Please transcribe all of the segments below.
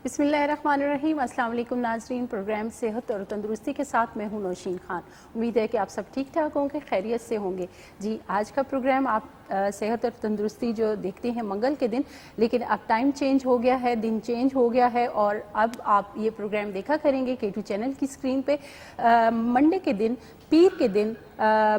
بسم اللہ الرحمن الرحیم۔ السلام علیکم ناظرین، پروگرام صحت اور تندرستی کے ساتھ میں ہوں نوشین خان۔ امید ہے کہ آپ سب ٹھیک ٹھاک ہوں گے، خیریت سے ہوں گے۔ جی آج کا پروگرام آپ صحت اور تندرستی جو دیکھتے ہیں منگل کے دن، لیکن اب ٹائم چینج ہو گیا ہے، دن چینج ہو گیا ہے، اور اب آپ یہ پروگرام دیکھا کریں گے K2 چینل کی اسکرین پہ منڈے کے دن، پیر کے دن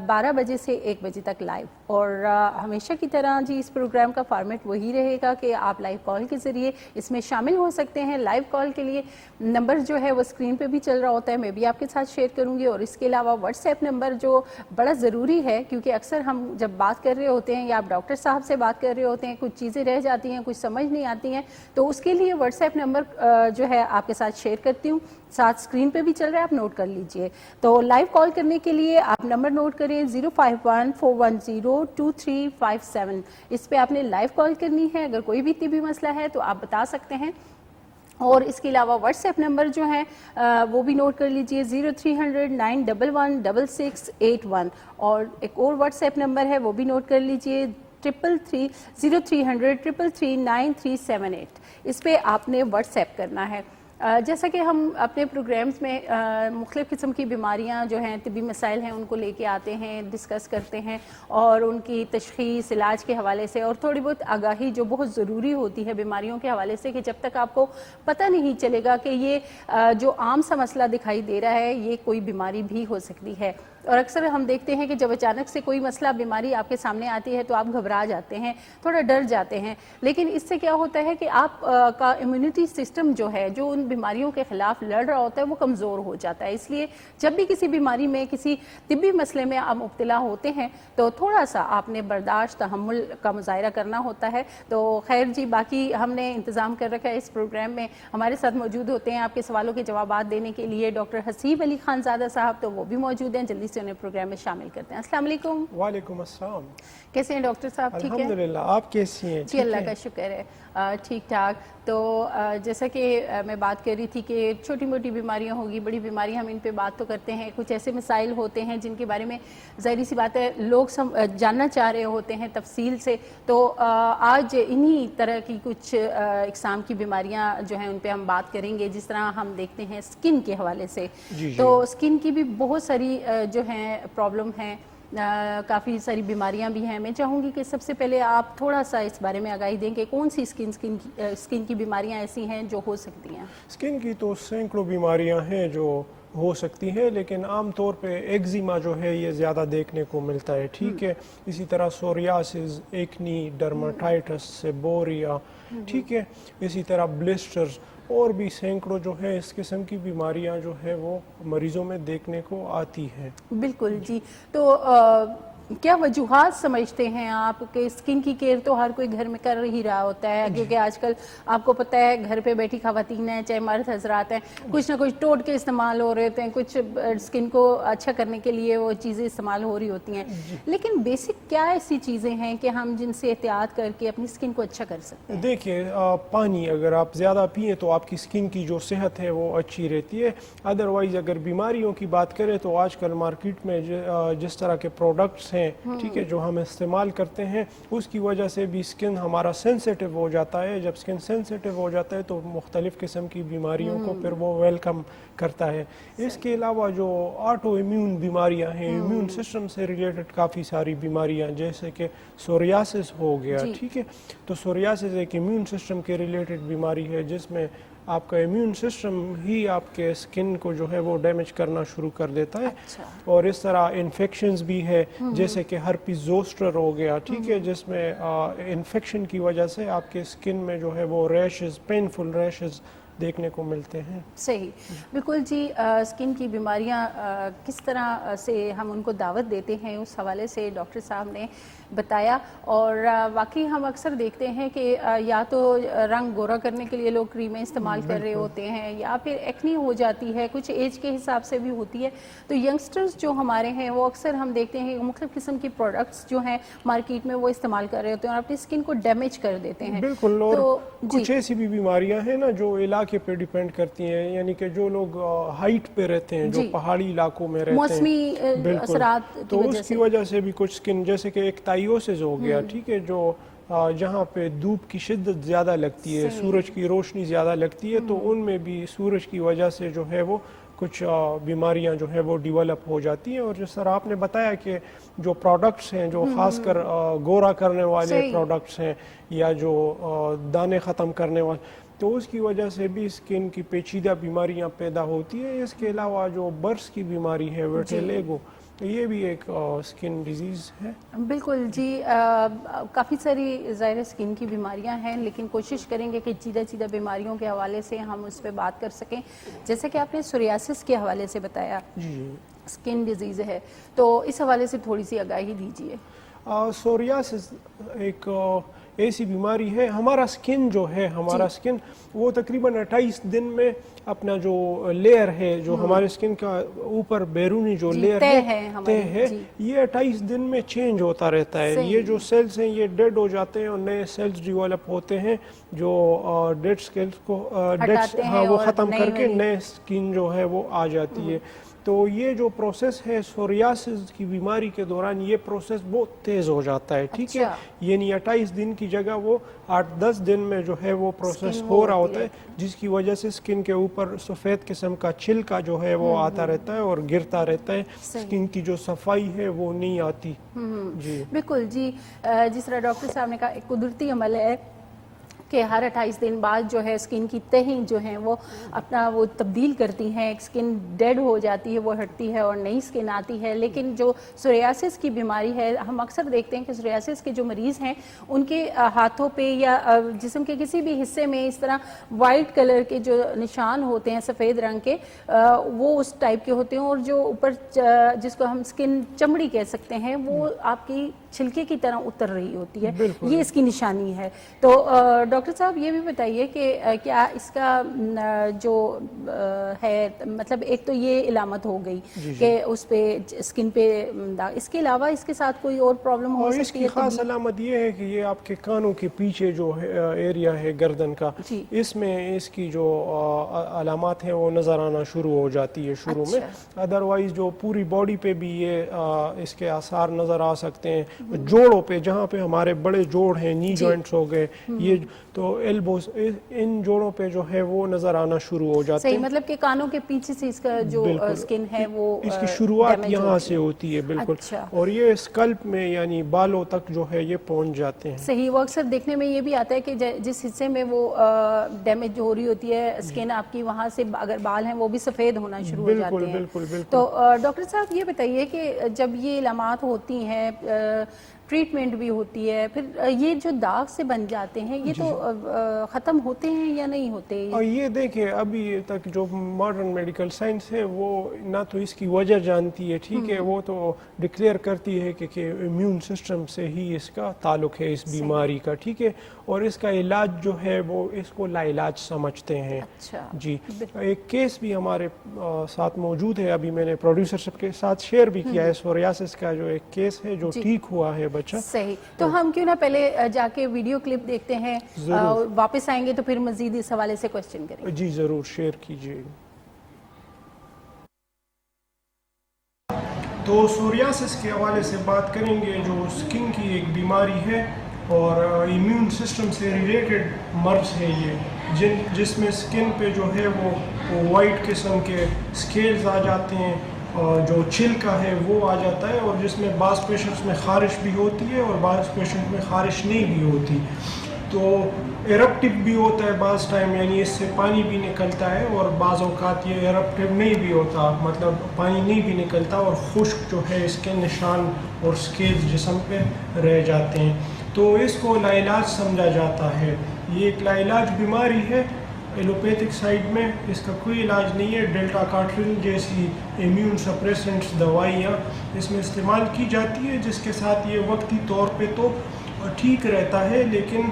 12 بجے سے 1 بجے تک لائیو۔ اور ہمیشہ کی طرح جی اس پروگرام کا فارمیٹ وہی رہے گا کہ آپ لائیو کال کے ذریعے اس میں شامل ہو سکتے ہیں۔ لائیو کال کے لیے نمبر جو ہے وہ اسکرین پہ بھی چل رہا ہوتا ہے، میں بھی آپ کے ساتھ شیئر کروں گی، اور اس کے علاوہ واٹس ایپ نمبر جو بڑا ضروری ہے، کیونکہ اکثر ہم جب بات کر رہے ہوتے ہیں یا آپ ڈاکٹر صاحب سے بات کر رہے ہوتے ہیں، کچھ چیزیں رہ جاتی ہیں، کچھ سمجھ نہیں آتی ہیں، تو اس کے لیے واٹس ایپ نمبر جو ہے آپ کے ساتھ شیئر کرتی ہوں، ساتھ اسکرین پہ بھی چل رہا ہے، آپ نوٹ کر لیجئے۔ تو لائیو کال کرنے کے لیے آپ نمبر نوٹ کریں 051-410-2357، اس پہ آپ نے لائیو کال کرنی ہے۔ اگر کوئی بھی طبی مسئلہ ہے تو آپ بتا سکتے ہیں، اور اس کے علاوہ واٹس ایپ نمبر جو ہے وہ بھی نوٹ کر لیجئے 0300-911-6681، اور ایک اور واٹس ایپ نمبر ہے وہ بھی نوٹ کر لیجئے 0300-333-9378، اس پہ آپ نے واٹس ایپ کرنا ہے۔ جیسا کہ ہم اپنے پروگرامز میں مختلف قسم کی بیماریاں جو ہیں، طبی مسائل ہیں، ان کو لے کے آتے ہیں، ڈسکس کرتے ہیں، اور ان کی تشخیص، علاج کے حوالے سے، اور تھوڑی بہت آگاہی جو بہت ضروری ہوتی ہے بیماریوں کے حوالے سے، کہ جب تک آپ کو پتہ نہیں چلے گا کہ یہ جو عام سا مسئلہ دکھائی دے رہا ہے یہ کوئی بیماری بھی ہو سکتی ہے۔ اور اکثر ہم دیکھتے ہیں کہ جب اچانک سے کوئی مسئلہ، بیماری آپ کے سامنے آتی ہے تو آپ گھبرا جاتے ہیں، تھوڑا ڈر جاتے ہیں، لیکن اس سے کیا ہوتا ہے کہ آپ کا امیونٹی سسٹم جو ہے، جو ان بیماریوں کے خلاف لڑ رہا ہوتا ہے، وہ کمزور ہو جاتا ہے۔ اس لیے جب بھی کسی بیماری میں، کسی طبی مسئلے میں آپ مبتلا ہوتے ہیں تو تھوڑا سا آپ نے برداشت، تحمل کا مظاہرہ کرنا ہوتا ہے۔ تو خیر جی، باقی ہم نے انتظام کر رکھا ہے اس پروگرام میں، ہمارے ساتھ موجود ہوتے ہیں آپ کے سوالوں کے جوابات دینے کے لیے ڈاکٹر حسیب علی خان زادہ صاحب، تو وہ بھی موجود ہیں، جلدی سے انہیں پروگرام میں شامل کرتے ہیں۔ السلام علیکم۔ وعلیکم السلام۔ کیسے ہیں ڈاکٹر صاحب؟ ٹھیک ہے الحمدللہ، آپ کیسی ہیں؟ جی اللہ کا شکر ہے، ٹھیک ٹھاک۔ تو جیسا کہ میں بات کر رہی تھی کہ چھوٹی موٹی بیماریاں ہوگی، بڑی بیماریاں، ہم ان پہ بات تو کرتے ہیں، کچھ ایسے مسائل ہوتے ہیں جن کے بارے میں ظاہری سی بات ہے لوگ جاننا چاہ رہے ہوتے ہیں تفصیل سے۔ تو آج انہی طرح کی کچھ اقسام کی بیماریاں جو ہیں ان پہ ہم بات کریں گے، جس طرح ہم دیکھتے ہیں سکن کے حوالے سے۔ تو سکن کی بھی بہت ساری جو ہیں پرابلم ہیں، کافی ساری بیماریاں بھی ہیں۔ میں چاہوں گی کہ سب سے پہلے آپ تھوڑا سا اس بارے میں آگاہی دیں کہ کون سی سکن کی بیماریاں ایسی ہیں جو ہو سکتی ہیں۔ سکن کی تو سینکڑوں بیماریاں ہیں جو ہو سکتی ہیں، لیکن عام طور پہ ایگزیما جو ہے یہ زیادہ دیکھنے کو ملتا ہے، ٹھیک ہے۔ اسی طرح سوریاسز، ایکنی، ڈرماٹائٹس، سیبوریا، ٹھیک ہے۔ اسی طرح بلسٹرز، اور بھی سینکڑوں جو ہے اس قسم کی بیماریاں جو ہے وہ مریضوں میں دیکھنے کو آتی ہیں۔ بالکل جی۔ تو کیا وجوہات سمجھتے ہیں آپ کہ اسکن کی کیئر تو ہر کوئی گھر میں کر ہی رہا ہوتا ہے، کیونکہ آج کل آپ کو پتہ ہے گھر پہ بیٹھی خواتین ہیں چاہے مرد حضرات ہیں، کچھ نہ کچھ ٹوٹکے استعمال ہو رہے ہوتے ہیں، کچھ اسکن کو اچھا کرنے کے لیے وہ چیزیں استعمال ہو رہی ہوتی ہیں، لیکن بیسک کیا ایسی چیزیں ہیں کہ ہم جن سے احتیاط کر کے اپنی اسکن کو اچھا کر سکتے ہیں؟ دیکھیے، پانی اگر آپ زیادہ پئیں تو آپ کی اسکن کی جو صحت ہے وہ اچھی رہتی ہے۔ ادروائز اگر بیماریوں کی بات کریں تو آج کل مارکیٹ میں جس طرح کے پروڈکٹس ہیں، ٹھیک ہے، جو ہم استعمال کرتے ہیں، اس کی وجہ سے بھی اسکن ہمارا سینسیٹیو ہو جاتا ہے۔ جب اسکن سینسیٹیو ہو جاتا ہے تو مختلف قسم کی بیماریوں کو پھر وہ ویلکم کرتا ہے۔ اس کے علاوہ جو آٹو امیون بیماریاں ہیں، امیون سسٹم سے ریلیٹڈ کافی ساری بیماریاں، جیسے کہ سوریاسس ہو گیا، ٹھیک ہے۔ تو سوریاسس ایک امیون سسٹم کے ریلیٹڈ بیماری ہے جس میں آپ کا امیون سسٹم ہی آپ کے اسکن کو جو ہے وہ ڈیمیج کرنا شروع کر دیتا ہے۔ اور اس طرح انفیکشنز بھی ہے، جیسے کہ ہرپیس زوسٹر ہو گیا، ٹھیک ہے، جس میں انفیکشن کی وجہ سے آپ کے اسکن میں جو ہے وہ ریشز، پینفل ریشز دیکھنے کو ملتے ہیں۔ صحیح، بالکل جی۔ اسکن کی بیماریاں کس طرح سے ہم ان کو دعوت دیتے ہیں، اس حوالے سے ڈاکٹر صاحب نے بتایا، اور واقعی ہم اکثر دیکھتے ہیں کہ یا تو رنگ گورا کرنے کے لیے لوگ کریمیں استعمال کر رہے ہوتے ہیں، یا پھر ایکنی ہو جاتی ہے، کچھ ایج کے حساب سے بھی ہوتی ہے۔ تو ینگسٹرز جو ہمارے ہیں وہ اکثر ہم دیکھتے ہیں کہ مختلف قسم کی پروڈکٹس جو ہیں مارکیٹ میں وہ استعمال کر رہے ہوتے ہیں اور اپنی اسکن کو ڈیمیج کر دیتے ہیں۔ بالکل، اور کچھ ایسی بھی بیماریاں ہیں نا جو علاقے پہ ڈیپینڈ کرتی ہیں، یعنی کہ جو لوگ ہائٹ پہ رہتے ہیں، جو پہاڑی علاقوں میں رہتے ہیں، موسمی اثرات تو اس کی وجہ سے بھی کچھ اسکن، جیسے کہ ایک تائیوسس ہو گیا، ٹھیک ہے، جو جہاں پہ دھوپ کی شدت زیادہ لگتی ہے, سورج کی روشنی زیادہ لگتی ہے, تو ان میں بھی سورج کی وجہ سے جو ہے وہ کچھ بیماریاں جو ہے وہ ڈیولپ ہو جاتی ہیں. اور جس طرح آپ نے بتایا کہ جو پروڈکٹس ہیں جو خاص کر گورا کرنے والے پروڈکٹس ہیں یا جو دانے ختم کرنے والے, تو اس کی وجہ سے بھی اسکن کی پیچیدہ بیماریاں پیدا ہوتی ہیں. اس کے علاوہ جو برس کی بیماری ہے ویٹیلیگو, یہ بھی ایک اسکن ڈیزیز ہے. بالکل جی, کافی ساری ظاہر اسکن کی بیماریاں ہیں, لیکن کوشش کریں گے کہ چیدہ بیماریوں کے حوالے سے ہم اس پہ بات کر سکیں. جیسے کہ آپ نے سوریاسس کے حوالے سے بتایا, اسکن ڈیزیز ہے, تو اس حوالے سے تھوڑی سی آگاہی دیجیے. سوریاسس ایک ایسی بیماری ہے, ہمارا اسکن جو ہے, ہمارا اسکن وہ تقریباً 28 دن میں اپنا جو لیئر ہے, جو ہمارے اسکن کا اوپر بیرونی جو لیئر ہے, یہ 28 دن میں چینج ہوتا رہتا ہے. یہ جو سیلز ہیں یہ ڈیڈ ہو جاتے ہیں اور نئے سیلز ڈیولپ ہوتے ہیں جو ڈیڈ سیلز کو وہ ختم کر کے نئے اسکن جو ہے وہ آ جاتی ہے. تو یہ جو پروسیس ہے سوریاسس کی بیماری کے دوران, یہ پروسیس بہت تیز ہو جاتا ہے. ٹھیک ہے, یعنی 28 دن کی جگہ وہ 8-10 دن میں جو ہے وہ پروسیس ہو رہا ہوتا ہے, جس کی وجہ سے اسکن کے اوپر سفید قسم کا چھلکا جو ہے وہ آتا رہتا ہے اور گرتا رہتا ہے. اسکن کی جو صفائی ہے وہ نہیں آتی. جی بالکل جی, جس طرح ڈاکٹر صاحب نے کہا ایک قدرتی عمل ہے کہ ہر 28 دن بعد جو ہے اسکن کی تہیں جو ہیں وہ اپنا وہ تبدیل کرتی ہیں, اسکن ڈیڈ ہو جاتی ہے, وہ ہٹتی ہے اور نئی اسکن آتی ہے. لیکن جو سوریاسس کی بیماری ہے, ہم اکثر دیکھتے ہیں کہ سوریاسس کے جو مریض ہیں ان کے ہاتھوں پہ یا جسم کے کسی بھی حصے میں اس طرح وائٹ کلر کے جو نشان ہوتے ہیں سفید رنگ کے, وہ اس ٹائپ کے ہوتے ہیں, اور جو اوپر جس کو ہم اسکن چمڑی کہہ سکتے ہیں وہ آپ کی چھلکے کی طرح اتر رہی ہوتی ہے. یہ اس کی نشانی ہے. تو ڈاکٹر صاحب یہ بھی بتائیے کہ کیا اس کا جو ہے, مطلب ایک تو یہ علامت ہو گئی کہ اس پہ اسکن پہ, اس کے علاوہ اس کے ساتھ کوئی اور پرابلم ہو سکتی ہے؟ اس کی خاص علامت یہ ہے کہ یہ آپ کے کانوں کے پیچھے جو ایریا ہے گردن کا, اس میں اس کی جو علامات ہیں وہ نظر آنا شروع ہو جاتی ہے شروع میں. ادروائز جو پوری باڈی پہ بھی یہ اس کے آثار نظر آ سکتے ہیں. جوڑوں پہ, جہاں پہ ہمارے بڑے جوڑ ہیں, نی جوائنٹس ہو گئے, یہ تو ایلبوز, ان جوڑوں پہ جو ہے وہ نظر آنا شروع ہو جاتے ہیں. صحیح, مطلب کہ کانوں کے پیچھے سے اس کا جو اسکن ہے وہ اس کی شروعات یہاں سے ہوتی ہے. بالکل. اور یہ اسکلپ میں یعنی بالوں تک جو ہے یہ پہنچ جاتے ہیں. صحیح, وہ اکثر دیکھنے میں یہ بھی آتا ہے کہ جس حصے میں وہ ڈیمیج ہو رہی ہوتی ہے اسکن آپ کی, وہاں سے اگر بال ہیں وہ بھی سفید ہونا شروع ہو جاتے ہیں. بالکل. تو ڈاکٹر صاحب یہ بتائیے کہ جب یہ علامات ہوتی ہیں, ٹریٹمنٹ بھی ہوتی ہے, پھر یہ جو داغ سے بن جاتے ہیں یہ تو ختم ہوتے ہیں یا نہیں ہوتے؟ یہ دیکھیں ابھی تک جو ماڈرن میڈیکل سائنس ہے وہ نہ تو اس کی وجہ جانتی ہے. ٹھیک ہے, وہ تو ڈکلیئر کرتی ہے کہ امیون سسٹم سے ہی اس کا تعلق ہے اس بیماری کا. ٹھیک ہے, اور اس کا علاج جو ہے وہ اس کو لا علاج سمجھتے ہیں. جی, ایک کیس بھی ہمارے ساتھ موجود ہے, ابھی میں نے پروڈیوسر صاحب کے ساتھ شیئر بھی کیا ہے, سوریاسس کا جو ایک کیس ہے جو ٹھیک ہوا ہے بچہ. صحیح, تو ہم کیوں نہ پہلے جا کے ویڈیو کلپ دیکھتے ہیں, واپس آئیں گے تو پھر مزید اس حوالے سے کوشچن کریں گے. جی ضرور, شیئر کیجیے. تو سوریاسس کے حوالے سے بات کریں گے, جو اسکن کی ایک بیماری ہے اور امیون سسٹم سے ریلیٹڈ مرض ہے یہ, جس میں اسکن پہ جو ہے وہ وائٹ قسم کے اسکیلز آ جاتے ہیں, جو چھلکا ہے وہ آ جاتا ہے, اور جس میں بعض پیشنٹس میں خارش بھی ہوتی ہے اور بعض پیشنٹ میں خارش نہیں بھی ہوتی. تو ایرپٹیو بھی ہوتا ہے بعض ٹائم, یعنی اس سے پانی بھی نکلتا ہے, اور بعض اوقات یہ ایرپٹیو نہیں بھی ہوتا, مطلب پانی نہیں بھی نکلتا اور خشک جو ہے اس کے نشان اور اسکیلز جسم پہ رہ جاتے ہیں. تو اس کو لا علاج سمجھا جاتا ہے. یہ ایک لا علاج بیماری ہے. ایلوپیتھک سائڈ میں اس کا کوئی علاج نہیں ہے. ڈیلٹا کارٹرل جیسی امیون سپریسنٹس دوائیاں اس میں استعمال کی جاتی ہے, جس کے ساتھ یہ وقتی طور پہ تو ٹھیک رہتا ہے, لیکن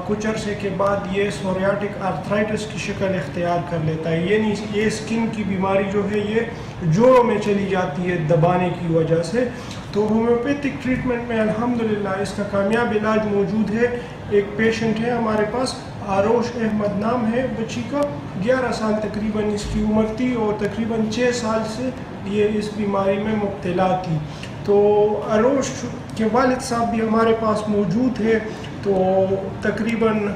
کچھ عرصے کے بعد یہ سوریاٹک آرتھرائٹس کی شکل اختیار کر لیتا ہے. یعنی یہ اسکن کی بیماری جو ہے یہ جوڑوں میں چلی جاتی ہے دبانے کی وجہ سے. تو ہومیوپیتھک ٹریٹمنٹ میں الحمدللہ اس کا کامیاب علاج موجود ہے. ایک پیشنٹ ہے ہمارے پاس, آروش احمد نام ہے بچی کا, 11 سال تقریباً اس کی عمر تھی, اور تقریباً 6 سال سے یہ اس بیماری میں مبتلا تھی. تو آروش کے والد صاحب بھی ہمارے پاس موجود ہے. تو تقریباً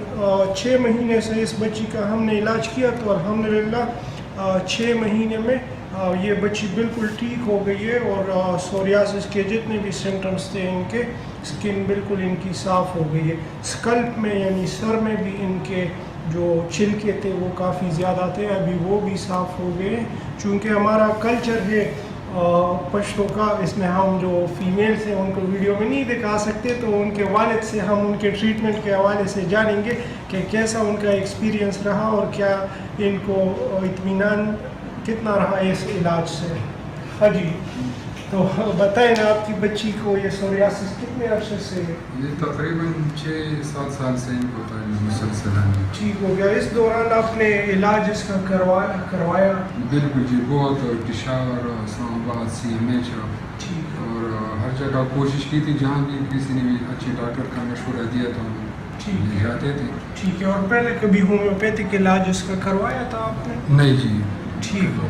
6 مہینے سے اس بچی کا ہم نے علاج کیا تو الحمدللہ 6 مہینے میں یہ بچی بالکل ٹھیک ہو گئی ہے اور سوریاسس کے جتنے بھی سمٹمز تھے ان کے اسکن بالکل ان کی صاف ہو گئی ہے. اسکلپ میں یعنی سر میں بھی ان کے جو چھلکے تھے وہ کافی زیادہ تھے, ابھی وہ بھی صاف ہو گئے. چونکہ ہمارا کلچر ہے پشتوں کا, اس میں ہم جو فیمیلس ہیں ان کو ویڈیو میں نہیں دکھا سکتے, تو ان کے والد سے ہم ان کے ٹریٹمنٹ کے حوالے سے جانیں گے کہ کیسا ان کا ایکسپیرینس رہا اور کیا ان کو اطمینان کتنا رہا اس علاج سے. ہاں جی, تو بتائیں نا آپ کی بچی کو یہ سوریاسس کتنے عرصے سے؟ یہ تقریباً 6-7 سال سے ان کو مسلسل ہے. ٹھیک ہو گیا. اس دوران آپ نے علاج اس کا کروایا؟ بالکل جی, بہت پشاور, اسلام آباد, CMH اور ہر جگہ کوشش کی تھی, جہاں بھی کسی نے بھی اچھے ڈاکٹر کا مشورہ دیا تو ہم جاتے تھے. ٹھیک ہے. اور پہلے کبھی ہومیوپیتھک علاج اس کا کروایا تھا آپ نے؟ نہیں جی. ٹھیک ہو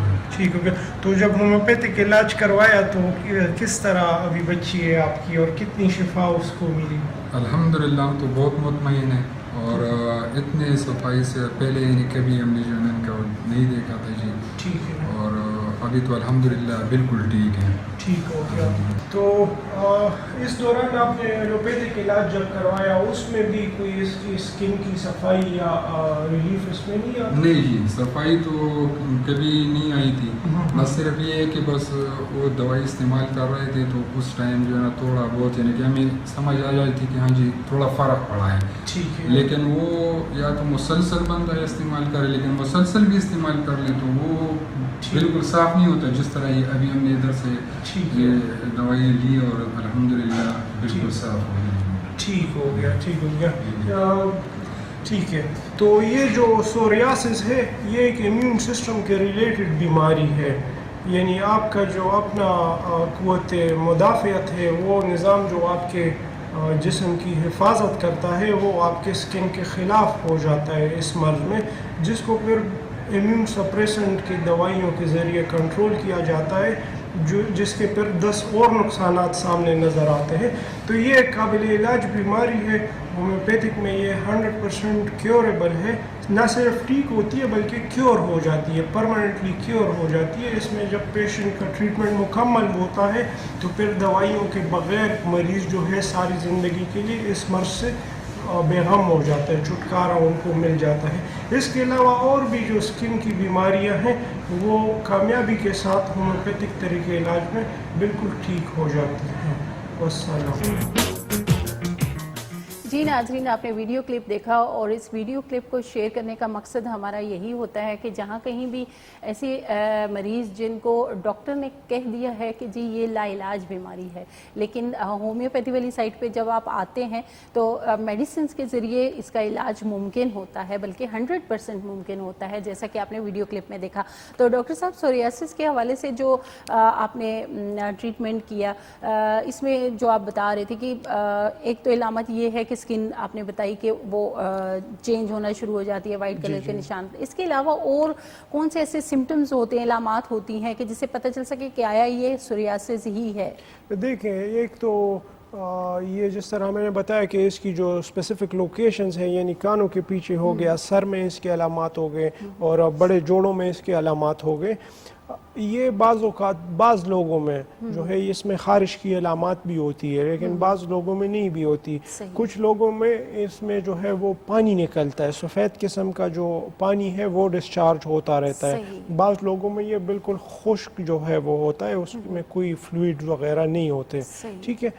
گیا. تو جب ہومیوپیتھک علاج کروایا تو کس طرح ابھی بچی ہے آپ کی اور کتنی شفا اس کو ملی؟ الحمدللہ ہم تو بہت مطمئن ہیں, اور اتنے صفائی سے پہلے کبھی ہم نے جو ہے ان کا نہیں دیکھا تھا جی. ٹھیک ہے. اور ابھی تو الحمدللہ بالکل ٹھیک ہے. ٹھیک ہو گیا. تو اس دوران آپ نے ایلوپیتھک علاج جب کروایا اس میں بھی کوئی اس کی اسکن کی صفائی یا ریلیف اس میں نہیں آئی؟ نہیں جی, صفائی تو کبھی نہیں آئی تھی. نہ صرف یہ ہے کہ بس وہ دوائی استعمال کر رہے تھے تو اس ٹائم جو ہے نا تھوڑا بہت یعنی کہ ہمیں سمجھ آ جاتی تھی کہ ہاں جی تھوڑا فرق پڑا ہے. ٹھیک ہے. لیکن وہ یا تو مسلسل بندہ استعمال کرے, لیکن مسلسل بھی استعمال کر لے تو وہ بالکل صاف نہیں ہوتا, جس طرح یہ ابھی ہم نے ادھر سے یہ دوائی لی اور الحمدللہ بالکل صاف ہو گئی. ٹھیک ہو گیا. ٹھیک ہو گیا. ٹھیک ہے. تو یہ جو سوریاسس ہے یہ ایک امیون سسٹم کے ریلیٹڈ بیماری ہے, یعنی آپ کا جو اپنا قوت مدافعت ہے وہ نظام جو آپ کے جسم کی حفاظت کرتا ہے وہ آپ کے اسکن کے خلاف ہو جاتا ہے اس مرض میں, جس کو پھر امیون سپریسنٹ کی دوائیوں کے ذریعے کنٹرول کیا جاتا ہے, جس کے پھر 10 اور نقصانات سامنے نظر آتے ہیں. تو یہ ایک قابل علاج بیماری ہے. ہومیوپیتھک میں یہ 100% کیوریبل ہے, نہ صرف ٹھیک ہوتی ہے بلکہ کیور ہو جاتی ہے, پرماننٹلی کیور ہو جاتی ہے. اس میں جب پیشنٹ کا ٹریٹمنٹ مکمل ہوتا ہے تو پھر دوائیوں کے بغیر مریض جو ہے ساری زندگی کے لیے اس مرض سے بے غم ہو جاتا ہے, چھٹکارا ان کو مل جاتا ہے. اس کے علاوہ اور بھی جو اسکن کی بیماریاں ہیں وہ کامیابی کے ساتھ ہومیوپیتھک طریقے علاج میں بالکل ٹھیک ہو جاتی ہیں. والسلام. جی ناظرین, آپ نے ویڈیو کلپ دیکھا اور اس ویڈیو کلپ کو شیئر کرنے کا مقصد ہمارا یہی ہوتا ہے کہ جہاں کہیں بھی ایسے مریض جن کو ڈاکٹر نے کہہ دیا ہے کہ جی یہ لا علاج بیماری ہے, لیکن ہومیوپیتھی والی سائٹ پہ جب آپ آتے ہیں تو میڈیسنز کے ذریعے اس کا علاج ممکن ہوتا ہے, بلکہ 100% ممکن ہوتا ہے, جیسا کہ آپ نے ویڈیو کلپ میں دیکھا. تو ڈاکٹر صاحب سوریاسس کے حوالے سے جو آپ نے ٹریٹمنٹ کیا, اس میں جو آپ بتا رہے تھے کہ ایک تو علامت یہ ہے کہ اسکن آپ نے بتائی کہ وہ چینج ہونا شروع ہو جاتی ہے, وائٹ کلر کے نشان. اس کے علاوہ اور کون سے ایسے سمٹمز ہوتے ہیں, علامات ہوتی ہیں کہ جس سے پتہ چل سکے کہ آیا یہ سوریاسس ہی ہے؟ دیکھیں, ایک تو یہ جس طرح میں نے بتایا کہ اس کی جو اسپیسیفک لوکیشنز ہیں, یعنی کانوں کے پیچھے ہو گیا, سر میں اس کے علامات ہو گئے اور بڑے جوڑوں میں اس کے علامات ہو گئے. یہ بعض اوقات بعض لوگوں میں جو ہے اس میں خارش کی علامات بھی ہوتی ہے, لیکن بعض لوگوں میں نہیں بھی ہوتی. کچھ لوگوں میں اس میں جو ہے وہ پانی نکلتا ہے, سفید قسم کا جو پانی ہے وہ ڈسچارج ہوتا رہتا ہے. بعض لوگوں میں یہ بالکل خشک جو ہے وہ ہوتا ہے, اس میں کوئی فلوئڈ وغیرہ نہیں ہوتے. ٹھیک ہے.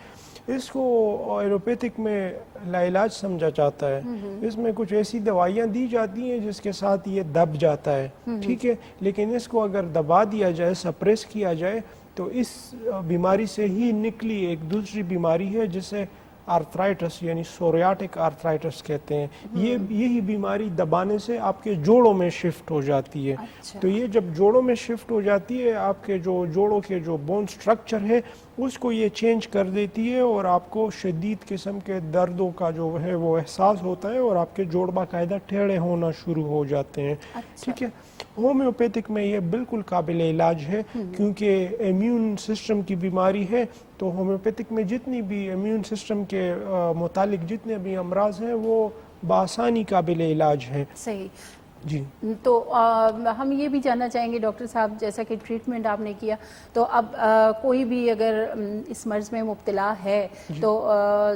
اس کو ایلوپیتھک میں لا علاج سمجھا جاتا ہے. اس میں کچھ ایسی دوائیاں دی جاتی ہیں جس کے ساتھ یہ دب جاتا ہے. ٹھیک ہے. لیکن اس کو اگر دبا دیا جائے, سپریس کیا جائے, تو اس بیماری سے ہی نکلی ایک دوسری بیماری ہے جسے آرتھرائٹس یعنی سوریاٹک آرتھرائٹس کہتے ہیں. یہی بیماری دبانے سے آپ کے جوڑوں میں شفٹ ہو جاتی ہے. تو یہ جب جوڑوں میں شفٹ ہو جاتی ہے, آپ کے جو جوڑوں کے جو بون سٹرکچر ہے اس کو یہ چینج کر دیتی ہے اور آپ کو شدید قسم کے دردوں کا جو ہے وہ احساس ہوتا ہے اور آپ کے جوڑ باقاعدہ ٹیڑھے ہونا شروع ہو جاتے ہیں. ٹھیک ہے. ہومیوپیتھک میں یہ بالکل قابل علاج ہے, کیونکہ امیون سسٹم کی بیماری ہے. تو ہومیوپیتھک میں جتنی بھی امیون سسٹم کے کے متعلق جتنے بھی امراض ہیں وہ بآسانی قابل علاج ہیں. صحیح. جی تو ہم یہ بھی جاننا چاہیں گے ڈاکٹر صاحب، جیسا کہ ٹریٹمنٹ آپ نے کیا، تو اب کوئی بھی اگر اس مرض میں مبتلا ہے تو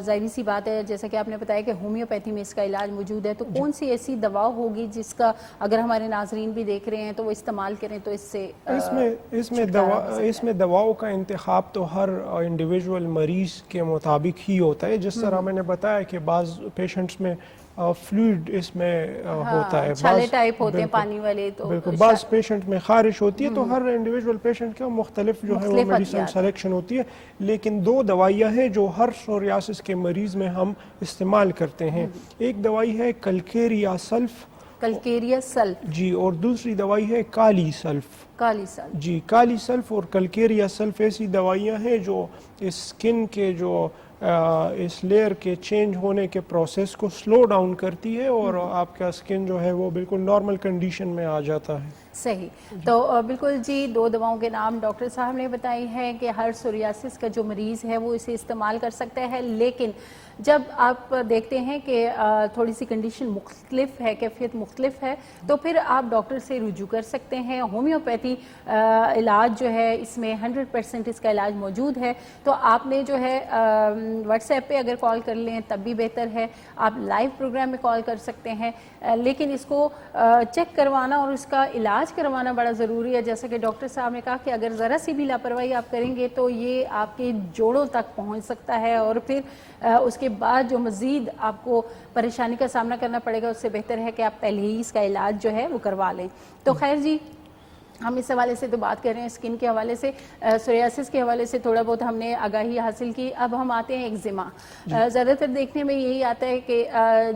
ظاہری سی بات ہے جیسا کہ آپ نے بتایا کہ ہومیوپیتھی میں اس کا علاج موجود ہے، تو کون سی ایسی دوا ہوگی جس کا اگر ہمارے ناظرین بھی دیکھ رہے ہیں تو وہ استعمال کریں تو اس سے اس میں دواؤں کا انتخاب تو ہر انڈیویجول مریض کے مطابق ہی ہوتا ہے. جس طرح میں نے بتایا کہ بعض پیشنٹس میں فلوئڈ اس میں ہوتا ہے، چھالے ٹائپ ہوتے ہیں پانی والے، تو بالکل بعض پیشنٹ میں خارش ہوتی ہے، تو ہر انڈیویجول پیشنٹ کا مختلف جو ہے وہ میڈیسن سلیکشن ہوتی ہے. لیکن 2 دوائیاں ہیں جو ہر سوریاسس کے مریض میں ہم استعمال کرتے ہیں. ایک دوائی ہے کلکیریا سلف، جی، اور دوسری دوائی ہے کالی سلف. جی، کالی سلف اور کلکیریا سلف ایسی دوائیاں ہیں جو اسکن کے جو اس لیئر کے چینج ہونے کے پروسیس کو سلو ڈاؤن کرتی ہے اور آپ کا اسکن جو ہے وہ بالکل نارمل کنڈیشن میں آ جاتا ہے. صحیح. تو بالکل جی، 2 دواؤں کے نام ڈاکٹر صاحب نے بتائی ہیں کہ ہر سوریاسس کا جو مریض ہے وہ اسے استعمال کر سکتا ہے. لیکن جب آپ دیکھتے ہیں کہ تھوڑی سی کنڈیشن مختلف ہے، کیفیت مختلف ہے، تو پھر آپ ڈاکٹر سے رجوع کر سکتے ہیں. ہومیوپیتھی علاج جو ہے اس میں 100% اس کا علاج موجود ہے. تو آپ نے جو ہے واٹس ایپ پہ اگر کال کر لیں تب بھی بہتر ہے، آپ لائیو پروگرام میں کال کر سکتے ہیں. لیکن اس کو چیک کروانا اور اس کا علاج کروانا بڑا ضروری ہے. جیسا کہ ڈاکٹر صاحب نے کہا کہ اگر ذرا سی بھی لاپرواہی آپ کریں گے تو یہ آپ کے جوڑوں تک پہنچ سکتا ہے، اور پھر اس کے بعد جو مزید آپ کو پریشانی کا سامنا کرنا پڑے گا، اس سے بہتر ہے کہ آپ پہلے ہی اس کا علاج جو ہے وہ کروا لیں. تو خیر جی، ہم اس حوالے سے تو بات کر رہے ہیں اسکن کے حوالے سے، سوریاسس کے حوالے سے تھوڑا بہت ہم نے آگاہی حاصل کی. اب ہم آتے ہیں ایگزیما. زیادہ تر دیکھنے میں یہی آتا ہے کہ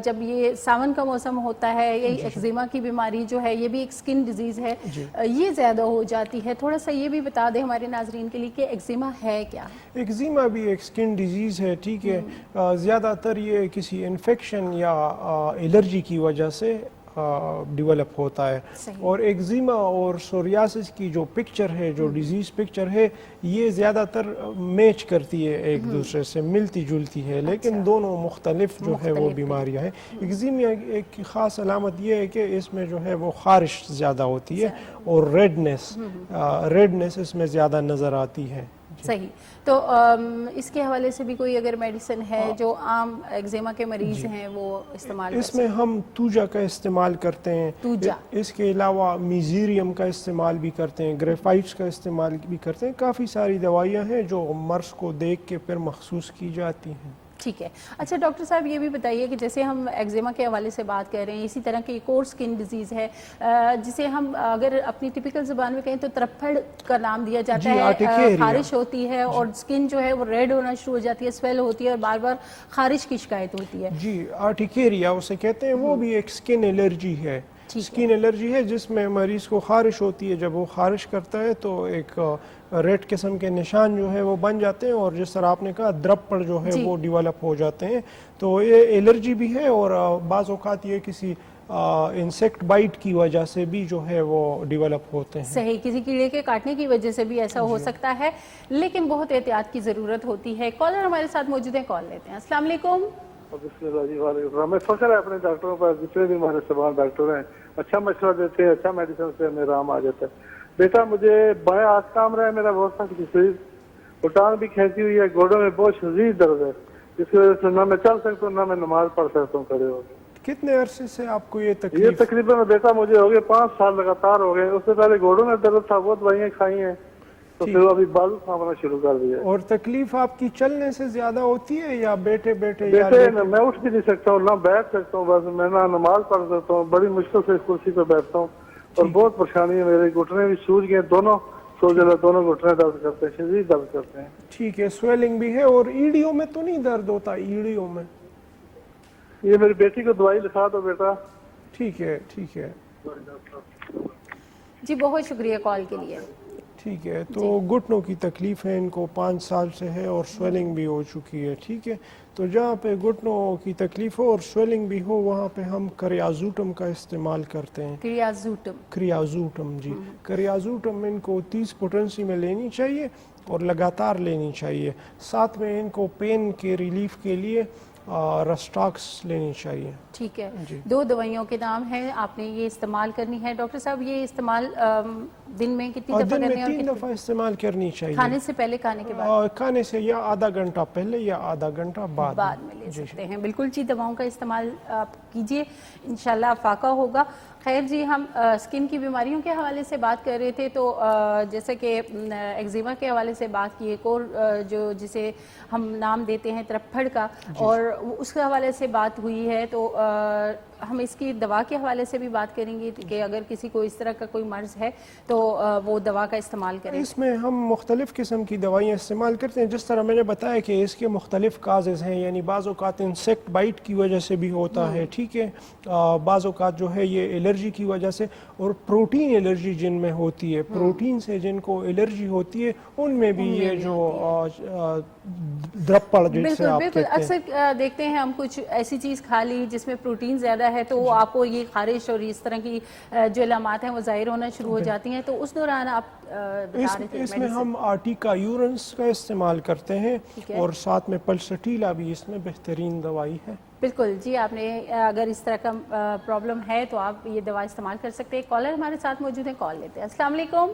جب یہ ساون کا موسم ہوتا ہے، یہ ایگزیما کی بیماری جو ہے یہ بھی ایک اسکن ڈیزیز ہے، یہ زیادہ ہو جاتی ہے. تھوڑا سا یہ بھی بتا دیں ہمارے ناظرین کے لیے کہ ایگزیما ہے کیا؟ ایگزیما بھی ایک اسکن ڈیزیز ہے، ٹھیک ہے. زیادہ تر یہ کسی انفیکشن یا الرجی کی وجہ سے ڈیولپ ہوتا ہے. اور ایگزیما اور سوریاسس کی جو پکچر ہے، جو ڈیزیز پکچر ہے، یہ زیادہ تر میچ کرتی ہے، ایک دوسرے سے ملتی جلتی ہے، لیکن دونوں مختلف جو ہے وہ بیماریاں ہیں. ایگزیما ایک خاص علامت یہ ہے کہ اس میں جو ہے وہ خارش زیادہ ہوتی ہے اور ریڈنس اس میں زیادہ نظر آتی ہے. صحیح. تو اس کے حوالے سے بھی کوئی اگر میڈیسن ہے جو عام ایگزیما کے مریض ہیں وہ استعمال کر اس میں ہم توجا کا استعمال کرتے ہیں. اس کے علاوہ میزیریم کا استعمال بھی کرتے ہیں، گریفائٹس کا استعمال بھی کرتے ہیں. کافی ساری دوائیاں ہیں جو مرض کو دیکھ کے پھر مخصوص کی جاتی ہیں. ٹھیک ہے. اچھا ڈاکٹر صاحب یہ بھی بتائیے کہ جیسے ہم ایگزیما کے حوالے سے بات کر رہے ہیں، اسی طرح کی ایک اور اسکن ڈیزیز ہے جسے ہم اگر اپنی ٹپیکل زبان میں کہیں تو ترپھڑ کا نام دیا جاتا ہے. خارش ہوتی ہے اور اسکن جو ہے وہ ریڈ ہونا شروع ہو جاتی ہے، سویل ہوتی ہے اور بار بار خارش کی شکایت ہوتی ہے. جی، آرٹیکیریا اسے کہتے ہیں. وہ بھی ایک اسکن الرجی ہے. اسکن الرجی ہے جس میں مریض کو خارش ہوتی ہے. جب وہ خارش کرتا ہے تو ایک ریڈ قسم کے نشان جو ہے وہ بن جاتے ہیں، اور جس طرح آپ نے کہا درپڑ جو ہے وہ ڈیولپ ہو جاتے ہیں. تو یہ الرجی بھی ہے، اور بعض اوقات یہ کسی انسیکٹ بائٹ کی وجہ سے بھی جو ہے وہ ڈیولپ ہوتے ہیں. صحیح، کسی کیڑے کے کاٹنے کی وجہ سے بھی ایسا ہو سکتا ہے، لیکن بہت احتیاط کی ضرورت ہوتی ہے. کالر ہمارے ساتھ موجود ہیں، کال لیتے ہیں. السلام علیکم. بسم اللہ جی، وعلیکم السلام. میں سوچ رہا ہے اپنے ڈاکٹروں پر، جتنے بھی ہمارے سوال ڈاکٹر ہیں اچھا مشورہ دیتے ہیں، اچھا میڈیسن سے ہمیں آرام آ جاتا ہے. بیٹا مجھے بائیں ہاتھ کام رہا ہے میرا بہت سخت تکلیف، گھٹان بھی کھینچی ہوئی ہے، گوڑوں میں بہت شدید درد ہے، جس کی وجہ سے نہ میں چل سکتا ہوں نہ میں نماز پڑھ سکتا ہوں کھڑے ہو کے. کتنے عرصے سے آپ کو یہ تکلیف؟ یہ تقریباً بیٹا مجھے ہو گئے 5 سال لگاتار ہو گئے. اس سے پہلے گوڑوں میں درد تھا، وہ دوائیاں کھائی ہیں تو پھر ابھی بازو کھانا شروع کر دیا. اور تکلیف آپ کی چلنے سے زیادہ ہوتی ہے یا بیٹھے بیٹھے؟ میں اٹھ بھی نہیں سکتا ہوں، نہ بیٹھ سکتا ہوں، بس میں نہ نماز پڑھ سکتا ہوں. بڑی مشکل سے کرسی پہ بیٹھتا ہوں اور بہت پریشانی ہے. میرے گھٹنے بھی سوج گئے، دونوں دونوں گھٹنے درد کرتے ہیں، شدید درد کرتے ہیں. ٹھیک ہے. سویلنگ بھی ہے. اور ایڑیوں میں تو نہیں درد ہوتا؟ ایڑیوں میں یہ میری بیٹی کو دوائی لکھا دو بیٹا. ٹھیک ہے، ٹھیک ہے جی، بہت شکریہ کال کے لیے. ٹھیک ہے. تو گھٹنوں کی تکلیف ہے، ان کو 5 سال سے ہے اور سویلنگ بھی ہو چکی ہے. ٹھیک ہے. تو جہاں پہ گھٹنوں کی تکلیف ہو اور سویلنگ بھی ہو وہاں پہ ہم کریازوٹم کا استعمال کرتے ہیں. کریازوٹم جی. کریازوٹم ان کو 30 پوٹنسی میں لینی چاہیے. اور لگاتار لینی چاہیے. ساتھ میں ان کو پین کے ریلیف کے لیے رسٹاکس لینی چاہیے. ٹھیک ہے. 2 دوائیوں کے نام ہیں, آپ نے یہ استعمال کرنی ہے. ڈاکٹر صاحب یہ استعمال دن میں کتنی دفعہ کرنی ہے؟ دن میں 3 دفعہ استعمال کرنی چاہیے. کھانے سے پہلے, کھانے کے بعد؟ کھانے سے یا آدھا گھنٹہ پہلے یا آدھا گھنٹہ بعد میں لے سکتے ہیں. بالکل جی, دواؤں کا استعمال آپ کیجئے, انشاءاللہ فاقہ ہوگا. خیر جی, ہم اسکن کی بیماریوں کے حوالے سے بات کر رہے تھے, تو جیسے کہ ایگزیما کے حوالے سے بات کی, ایک اور جو جسے ہم نام دیتے ہیں ترپھڑ کا, اور اس کے حوالے سے بات ہوئی ہے, تو ہم اس کی دوا کے حوالے سے بھی بات کریں گے کہ اگر کسی کو اس طرح کا کوئی مرض ہے تو وہ دوا کا استعمال کریں. اس میں ہم مختلف قسم کی دوائیاں استعمال کرتے ہیں, جس طرح میں نے بتایا کہ اس کے مختلف کازز ہیں, یعنی بعض اوقات انسیکٹ بائٹ کی وجہ سے بھی ہوتا ہے, ٹھیک ہے, بعض اوقات جو ہے یہ الرجی کی وجہ سے, اور پروٹین الرجی جن میں ہوتی ہے, پروٹین سے جن کو الرجی ہوتی ہے ان میں بھی یہ جو درپڑ جسے آپ کہتے ہیں. اکثر دیکھتے ہیں ہم کچھ ایسی چیز کھا لی جس میں پروٹین زیادہ ہے, تو آپ کو یہ خارش اور اس طرح کی جو علامات ہیں وہ ظاہر ہونا شروع ہو جاتی ہیں, تو اس دوران آپ بتا رہے تھے اس میں ہم آرٹیکا یورنس کا استعمال کرتے ہیں, اور ساتھ میں پلسٹیلا بھی اس میں بہترین دوائی ہے. بالکل جی, آپ نے اگر اس طرح کا پرابلم ہے تو آپ یہ دوا استعمال کر سکتے ہیں. کالر ہمارے ساتھ موجود ہیں, کال لیتے ہیں. السلام علیکم.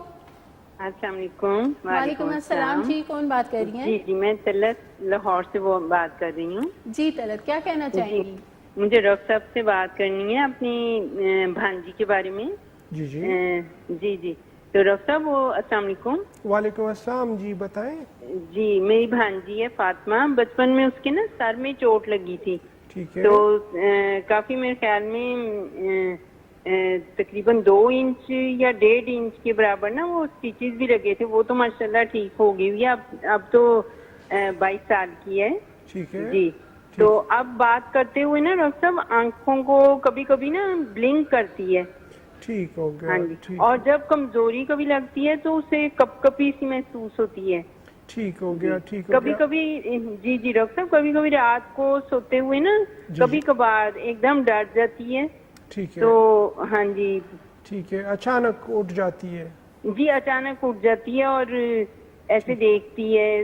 السلام علیکم. وعلیکم السلام جی, کون بات کر رہی ہیں؟ جی میں طلعت لاہور سے وہ بات کر رہی ہوں. جی طلعت, کیا کہنا چاہیں گی؟ مجھے ڈاکٹر صاحب سے بات کرنی ہے اپنی بھانجی کے بارے میں. جی جی جی تو ڈاکٹر صاحب وہ السلام علیکم. وعلیکم السلام, جی بتائیں. جی میری بھانجی ہے فاطمہ, بچپن میں اس کے نا سر میں چوٹ لگی تھی, ٹھیک ہے, تو کافی میرے خیال میں تقریباً 2 انچ یا 1.5 انچ کے برابر نا وہ سٹیچز بھی لگے تھے. وہ تو ماشاءاللہ ٹھیک ہو گئی ہوئی ہے, اب تو 22 سال کی ہے. ٹھیک ہے جی, تو اب بات کرتے ہوئے نا ڈاکٹر صاحب آنکھوں کو کبھی کبھی نا بلنک کرتی ہے. ٹھیک ہو گیا. ہاں جی, اور جب کمزوری کبھی لگتی ہے تو اسے کپ کپی سی محسوس ہوتی ہے. ٹھیک ہو گیا. ٹھیک ہو کبھی کبھی جی ڈاکٹر صاحب کبھی کبھی رات کو سوتے ہوئے نا کبھی کبھار ایک دم ڈر جاتی ہے. ٹھیک ہے, تو ہاں جی ٹھیک ہے, اچانک اٹھ جاتی ہے. جی اچانک اٹھ جاتی ہے اور ایسے دیکھتی ہے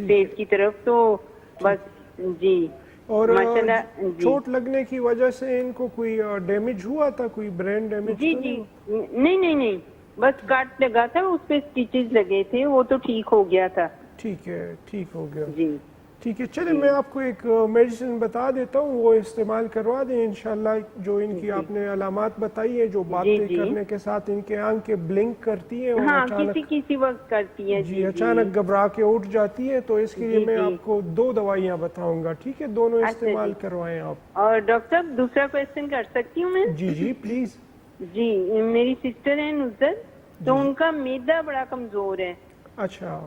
فیس کی طرف, تو بس جی. اور ماشاءاللہ چوٹ لگنے کی وجہ سے ان کو کوئی ڈیمیج ہوا تھا, کوئی برین ڈیمیج؟ جی نہیں, بس کٹ لگا تھا, اس پہ سٹیچز لگے تھے, وہ تو ٹھیک ہو گیا تھا. ٹھیک ہے, ٹھیک ہو گیا. جی ٹھیک ہے, چلے میں آپ کو ایک میڈیسن بتا دیتا ہوں, وہ استعمال کروا دیں انشاءاللہ. جو ان کی آپ نے علامات بتائی ہے, جو باتیں کرنے کے ساتھ ان کے آنکھیں بلنک کرتی ہیں, ہاں کسی وقت کرتی ہے, جی اچانک گھبرا کے اٹھ جاتی ہے, تو اس کے لیے میں آپ کو 2 دوائیاں بتاؤں گا, ٹھیک ہے, دونوں استعمال کروائیں آپ. اور ڈاکٹر صاحب دوسرا کویسچن کر سکتی ہوں میں؟ جی جی پلیز. جی میری سسٹر ہیں نصرت, تو ان کا معدہ بڑا کمزور ہے. اچھا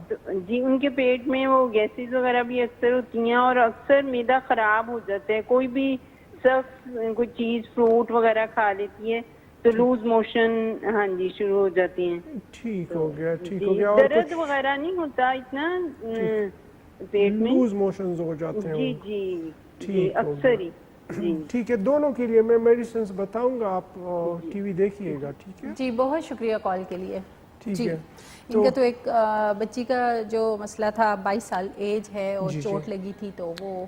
جی, ان کے پیٹ میں وہ گیسز وغیرہ بھی اکثر ہوتی ہیں, اور اکثر معدہ خراب ہو جاتا ہے. کوئی بھی سخت کوئی چیز فروٹ وغیرہ کھا لیتی ہے تو لوز موشن ہاں جی شروع ہو جاتی ہیں. ٹھیک ہو گیا. ٹھیک ہو گیا. درد وغیرہ نہیں ہوتا اتنا پیٹ میں, لوز موشنز ہو جاتے ہیں. جی اکثر ہی. ٹھیک ہے, دونوں کے لیے میں میڈیسنز بتاؤں گا, آپ ٹی وی دیکھیے گا. ٹھیک ہے جی, بہت شکریہ کال کے لیے. ٹھیک ہے, ان کا تو ایک بچی کا جو مسئلہ تھا, 22 سال ایج ہے اور چوٹ لگی تھی, تو وہ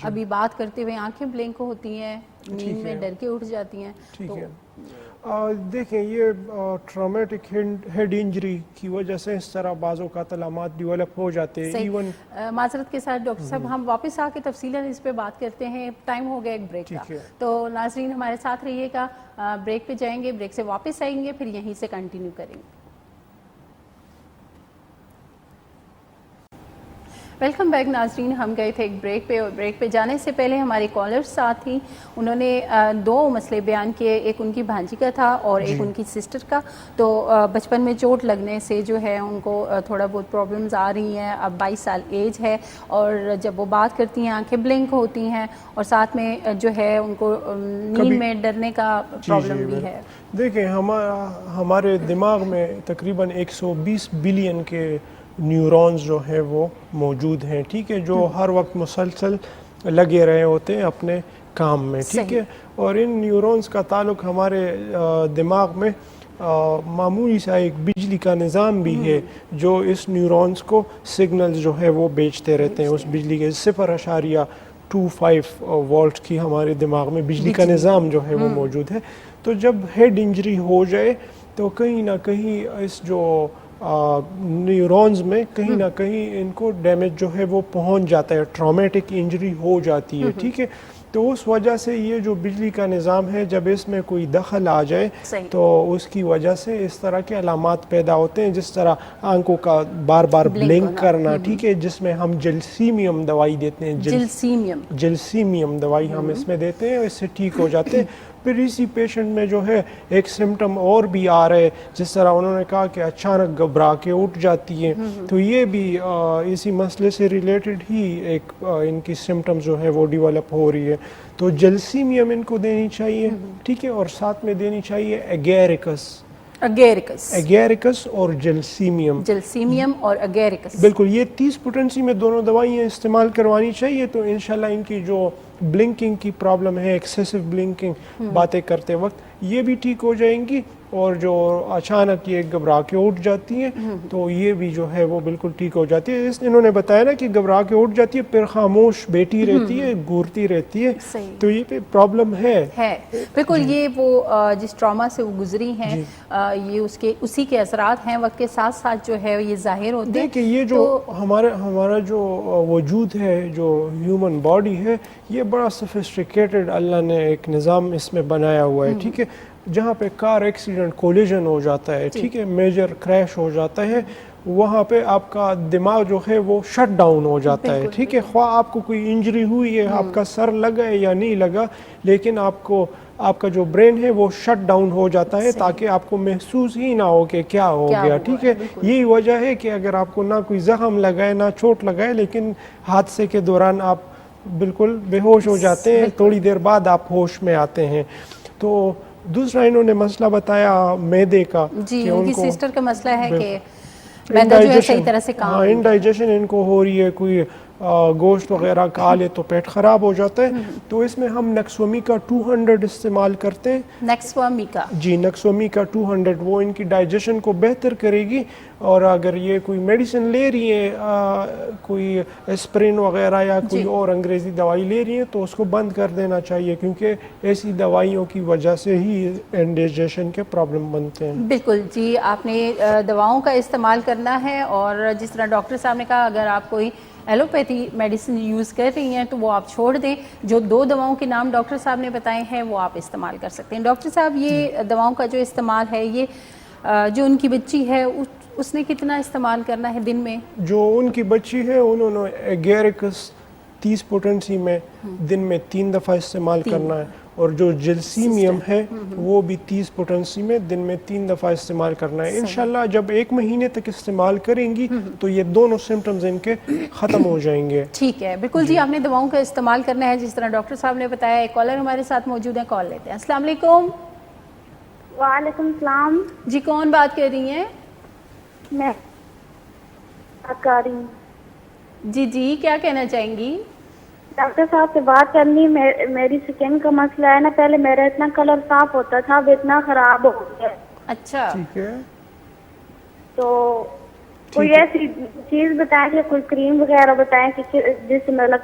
ابھی بات کرتے ہوئے آنکھیں بلنک ہوتی ہیں, نیند میں ڈر کے اٹھ جاتی ہیں. ٹھیک ہے, دیکھیں یہ ٹرامیٹک ہیڈ انجری کی وجہ سے اس طرح بعض اوقات علامات ڈیولپ ہو جاتے ہیں. ایون معذرت کے ساتھ ڈاکٹر صاحب, ہم واپس آ کے تفصیلاً اس پہ بات کرتے ہیں. ٹائم ہو گیا ایک بریک کا, تو ناظرین ہمارے ساتھ رہیے گا. بریک پہ جائیں گے, بریک سے واپس آئیں گے, پھر یہیں سے کنٹینیو کریں گے. ویلکم بیک ناظرین, ہم گئے تھے ایک بریک پہ, اور بریک پہ جانے سے پہلے ہمارے کالر ساتھ تھی, انہوں نے 2 مسئلے بیان کیے. ایک ان کی بھانجی کا تھا اور ایک ان کی سسٹر کا. تو بچپن میں چوٹ لگنے سے جو ہے ان کو تھوڑا بہت پرابلمز آ رہی ہیں. اب 22 سال ایج ہے, اور جب وہ بات کرتی ہیں آنکھیں بلنک ہوتی ہیں, اور ساتھ میں جو ہے ان کو نیند میں ڈرنے کا پرابلم بھی ہے. دیکھیں ہمارے دماغ میں تقریباً 120 بلین کے نیورونز جو ہیں وہ موجود ہیں, ٹھیک ہے, جو ہر وقت مسلسل لگے رہے ہوتے ہیں اپنے کام میں, ٹھیک ہے. اور ان نیورونز کا تعلق ہمارے دماغ میں معمولی سا ایک بجلی کا نظام بھی ہے جو اس نیورونز کو سگنلز جو ہے وہ بیچتے رہتے ہیں. اس بجلی کے 0.25 وولٹ کی ہمارے دماغ میں بجلی کا نظام جو ہے وہ موجود ہے. تو جب ہیڈ انجری ہو جائے تو کہیں نہ کہیں اس جو نیورونز میں کہیں نہ کہیں ان کو ڈیمیج جو ہے وہ پہنچ جاتا ہے, ٹرامیٹک انجری ہو جاتی ہے. ٹھیک ہے, تو اس وجہ سے یہ جو بجلی کا نظام ہے جب اس میں کوئی دخل آ جائے تو اس کی وجہ سے اس طرح کے علامات پیدا ہوتے ہیں, جس طرح آنکھوں کا بار بار بلنک کرنا. ٹھیک ہے, جس میں ہم جلسیمیم دوائی دیتے ہیں, جلسیمیم دوائی ہم اس میں دیتے ہیں, اس سے ٹھیک ہو جاتے ہیں. پھر اسی پیشنٹ میں جو ہے ایک سمٹم اور بھی آ رہے, جس طرح انہوں نے کہا کہ اچانک گھبرا کے اٹھ جاتی ہے, تو یہ بھی اسی مسئلے سے ریلیٹڈ ہی ایک ان کی سمٹمز جو ہے وہ ڈیولپ ہو رہی ہے. تو جلسیمیم ان کو دینی چاہیے. ٹھیک ہے, اور ساتھ میں دینی چاہیے ایگیرکس اور جلسیمیم اور ایگیرکس. بالکل, یہ 30 پوٹنسی میں دونوں دوائیاں استعمال کروانی چاہیے. تو انشاءاللہ ان کی جو بلنکنگ کی پرابلم ہے, ایکسیسو بلنکنگ باتیں کرتے وقت, یہ بھی ٹھیک ہو جائیں گی. اور جو اچانک یہ گھبرا کے اٹھ جاتی ہیں تو یہ بھی جو ہے وہ بالکل ٹھیک ہو جاتی ہے. انہوں نے بتایا نا کہ گھبرا کے اٹھ جاتی ہے پھر خاموش بیٹھی رہتی ہے, گھورتی رہتی ہے, تو یہ پرابلم ہے. بالکل, یہ وہ جس ٹراما سے وہ گزری ہیں یہ اسی کے اثرات ہیں, وقت کے ساتھ ساتھ جو ہے یہ ظاہر ہوتے ہیں. دیکھیں, یہ جو ہمارا جو وجود ہے, جو ہیومن باڈی ہے, یہ بڑا سفسٹیکیٹڈ اللہ نے ایک نظام اس میں بنایا ہوا ہے. ٹھیک ہے, جہاں پہ کار ایکسیڈنٹ کولیجن ہو جاتا ہے, ٹھیک ہے, میجر کریش ہو جاتا ہے, وہاں پہ آپ کا دماغ جو ہے وہ شٹ ڈاؤن ہو جاتا ہے. ٹھیک ہے, خواہ آپ کو کوئی انجری ہوئی ہے, آپ کا سر لگا ہے یا نہیں لگا, لیکن آپ کا جو برین ہے وہ شٹ ڈاؤن ہو جاتا ہے تاکہ آپ کو محسوس ہی نہ ہو کہ کیا ہو گیا. ٹھیک ہے, یہی وجہ ہے کہ اگر آپ کو نہ کوئی زخم لگائے نہ چوٹ لگائے, لیکن حادثے کے دوران آپ بالکل بے ہوش ہو جاتے ہیں, تھوڑی دیر بعد آپ ہوش میں آتے ہیں. تو دوسرا انہوں نے مسئلہ بتایا معدے کا, جی, ان کی سسٹر کا مسئلہ ہے کہ معدہ جو ہے صحیح طرح سے کام انڈائجیشن ان کو ہو رہی ہے, کوئی گوشت وغیرہ کھا لے تو پیٹ خراب ہو جاتا ہے. تو اس میں ہم نیکسومی کا 200 استعمال کرتے ہیں. نیکسومی کا 200 وہ ان کی ڈائجیشن کو بہتر کرے گی. اور اگر یہ کوئی میڈیسن لے رہی ہے, کوئی اسپرین وغیرہ یا کوئی اور انگریزی دوائی لے رہی ہے, تو اس کو بند کر دینا چاہیے, کیونکہ ایسی دوائیوں کی وجہ سے ہی انڈائجیشن کے پرابلم بنتے ہیں. بالکل جی, آپ نے دواؤں کا استعمال کرنا ہے, اور جس طرح ڈاکٹر صاحب نے کہا اگر آپ کوئی ایلوپیتھی میڈیسن یوز کر رہی ہیں تو وہ آپ چھوڑ دیں. جو 2 دواؤں کے نام ڈاکٹر صاحب نے بتائے ہیں وہ آپ استعمال کر سکتے ہیں. ڈاکٹر صاحب, یہ دواؤں کا جو استعمال ہے, یہ جو ان کی بچی ہے اس نے کتنا استعمال کرنا ہے دن میں؟ جو ان کی بچی ہے انہوں نے ایگیرکس 30 پوٹنسی میں دن میں 3 دفعہ استعمال کرنا ہے, اور جو جلسیمیم ہے وہ بھی 30 پوٹنسی میں دن میں 3 دفعہ استعمال کرنا ہے. انشاءاللہ جب 1 مہینے تک استعمال کریں گی تو یہ دونوں سمٹمز ان کے ختم ہو جائیں گے. ٹھیک ہے, بالکل جی, آپ نے دواؤں کا استعمال کرنا ہے جس طرح ڈاکٹر صاحب نے بتایا. ایک کالر ہمارے ساتھ موجود ہیں, کال لیتے ہیں. السلام علیکم. وعلیکم السلام. جی, کون بات کر رہی ہیں؟ میں بات کر رہی ہوں. جی, کیا کہنا چاہیں گی؟ ڈاکٹر صاحب سے بات کرنی. میری سکن کا مسئلہ ہے نا, پہلے میرا اتنا کلر صاف ہوتا تھا, اب اتنا خراب ہو گیا. اچھا, ٹھیک ہے, تو کوئی ایسی چیز بتائیں کہ کوئی کریم وغیرہ بتائیں کہ جس سے میرا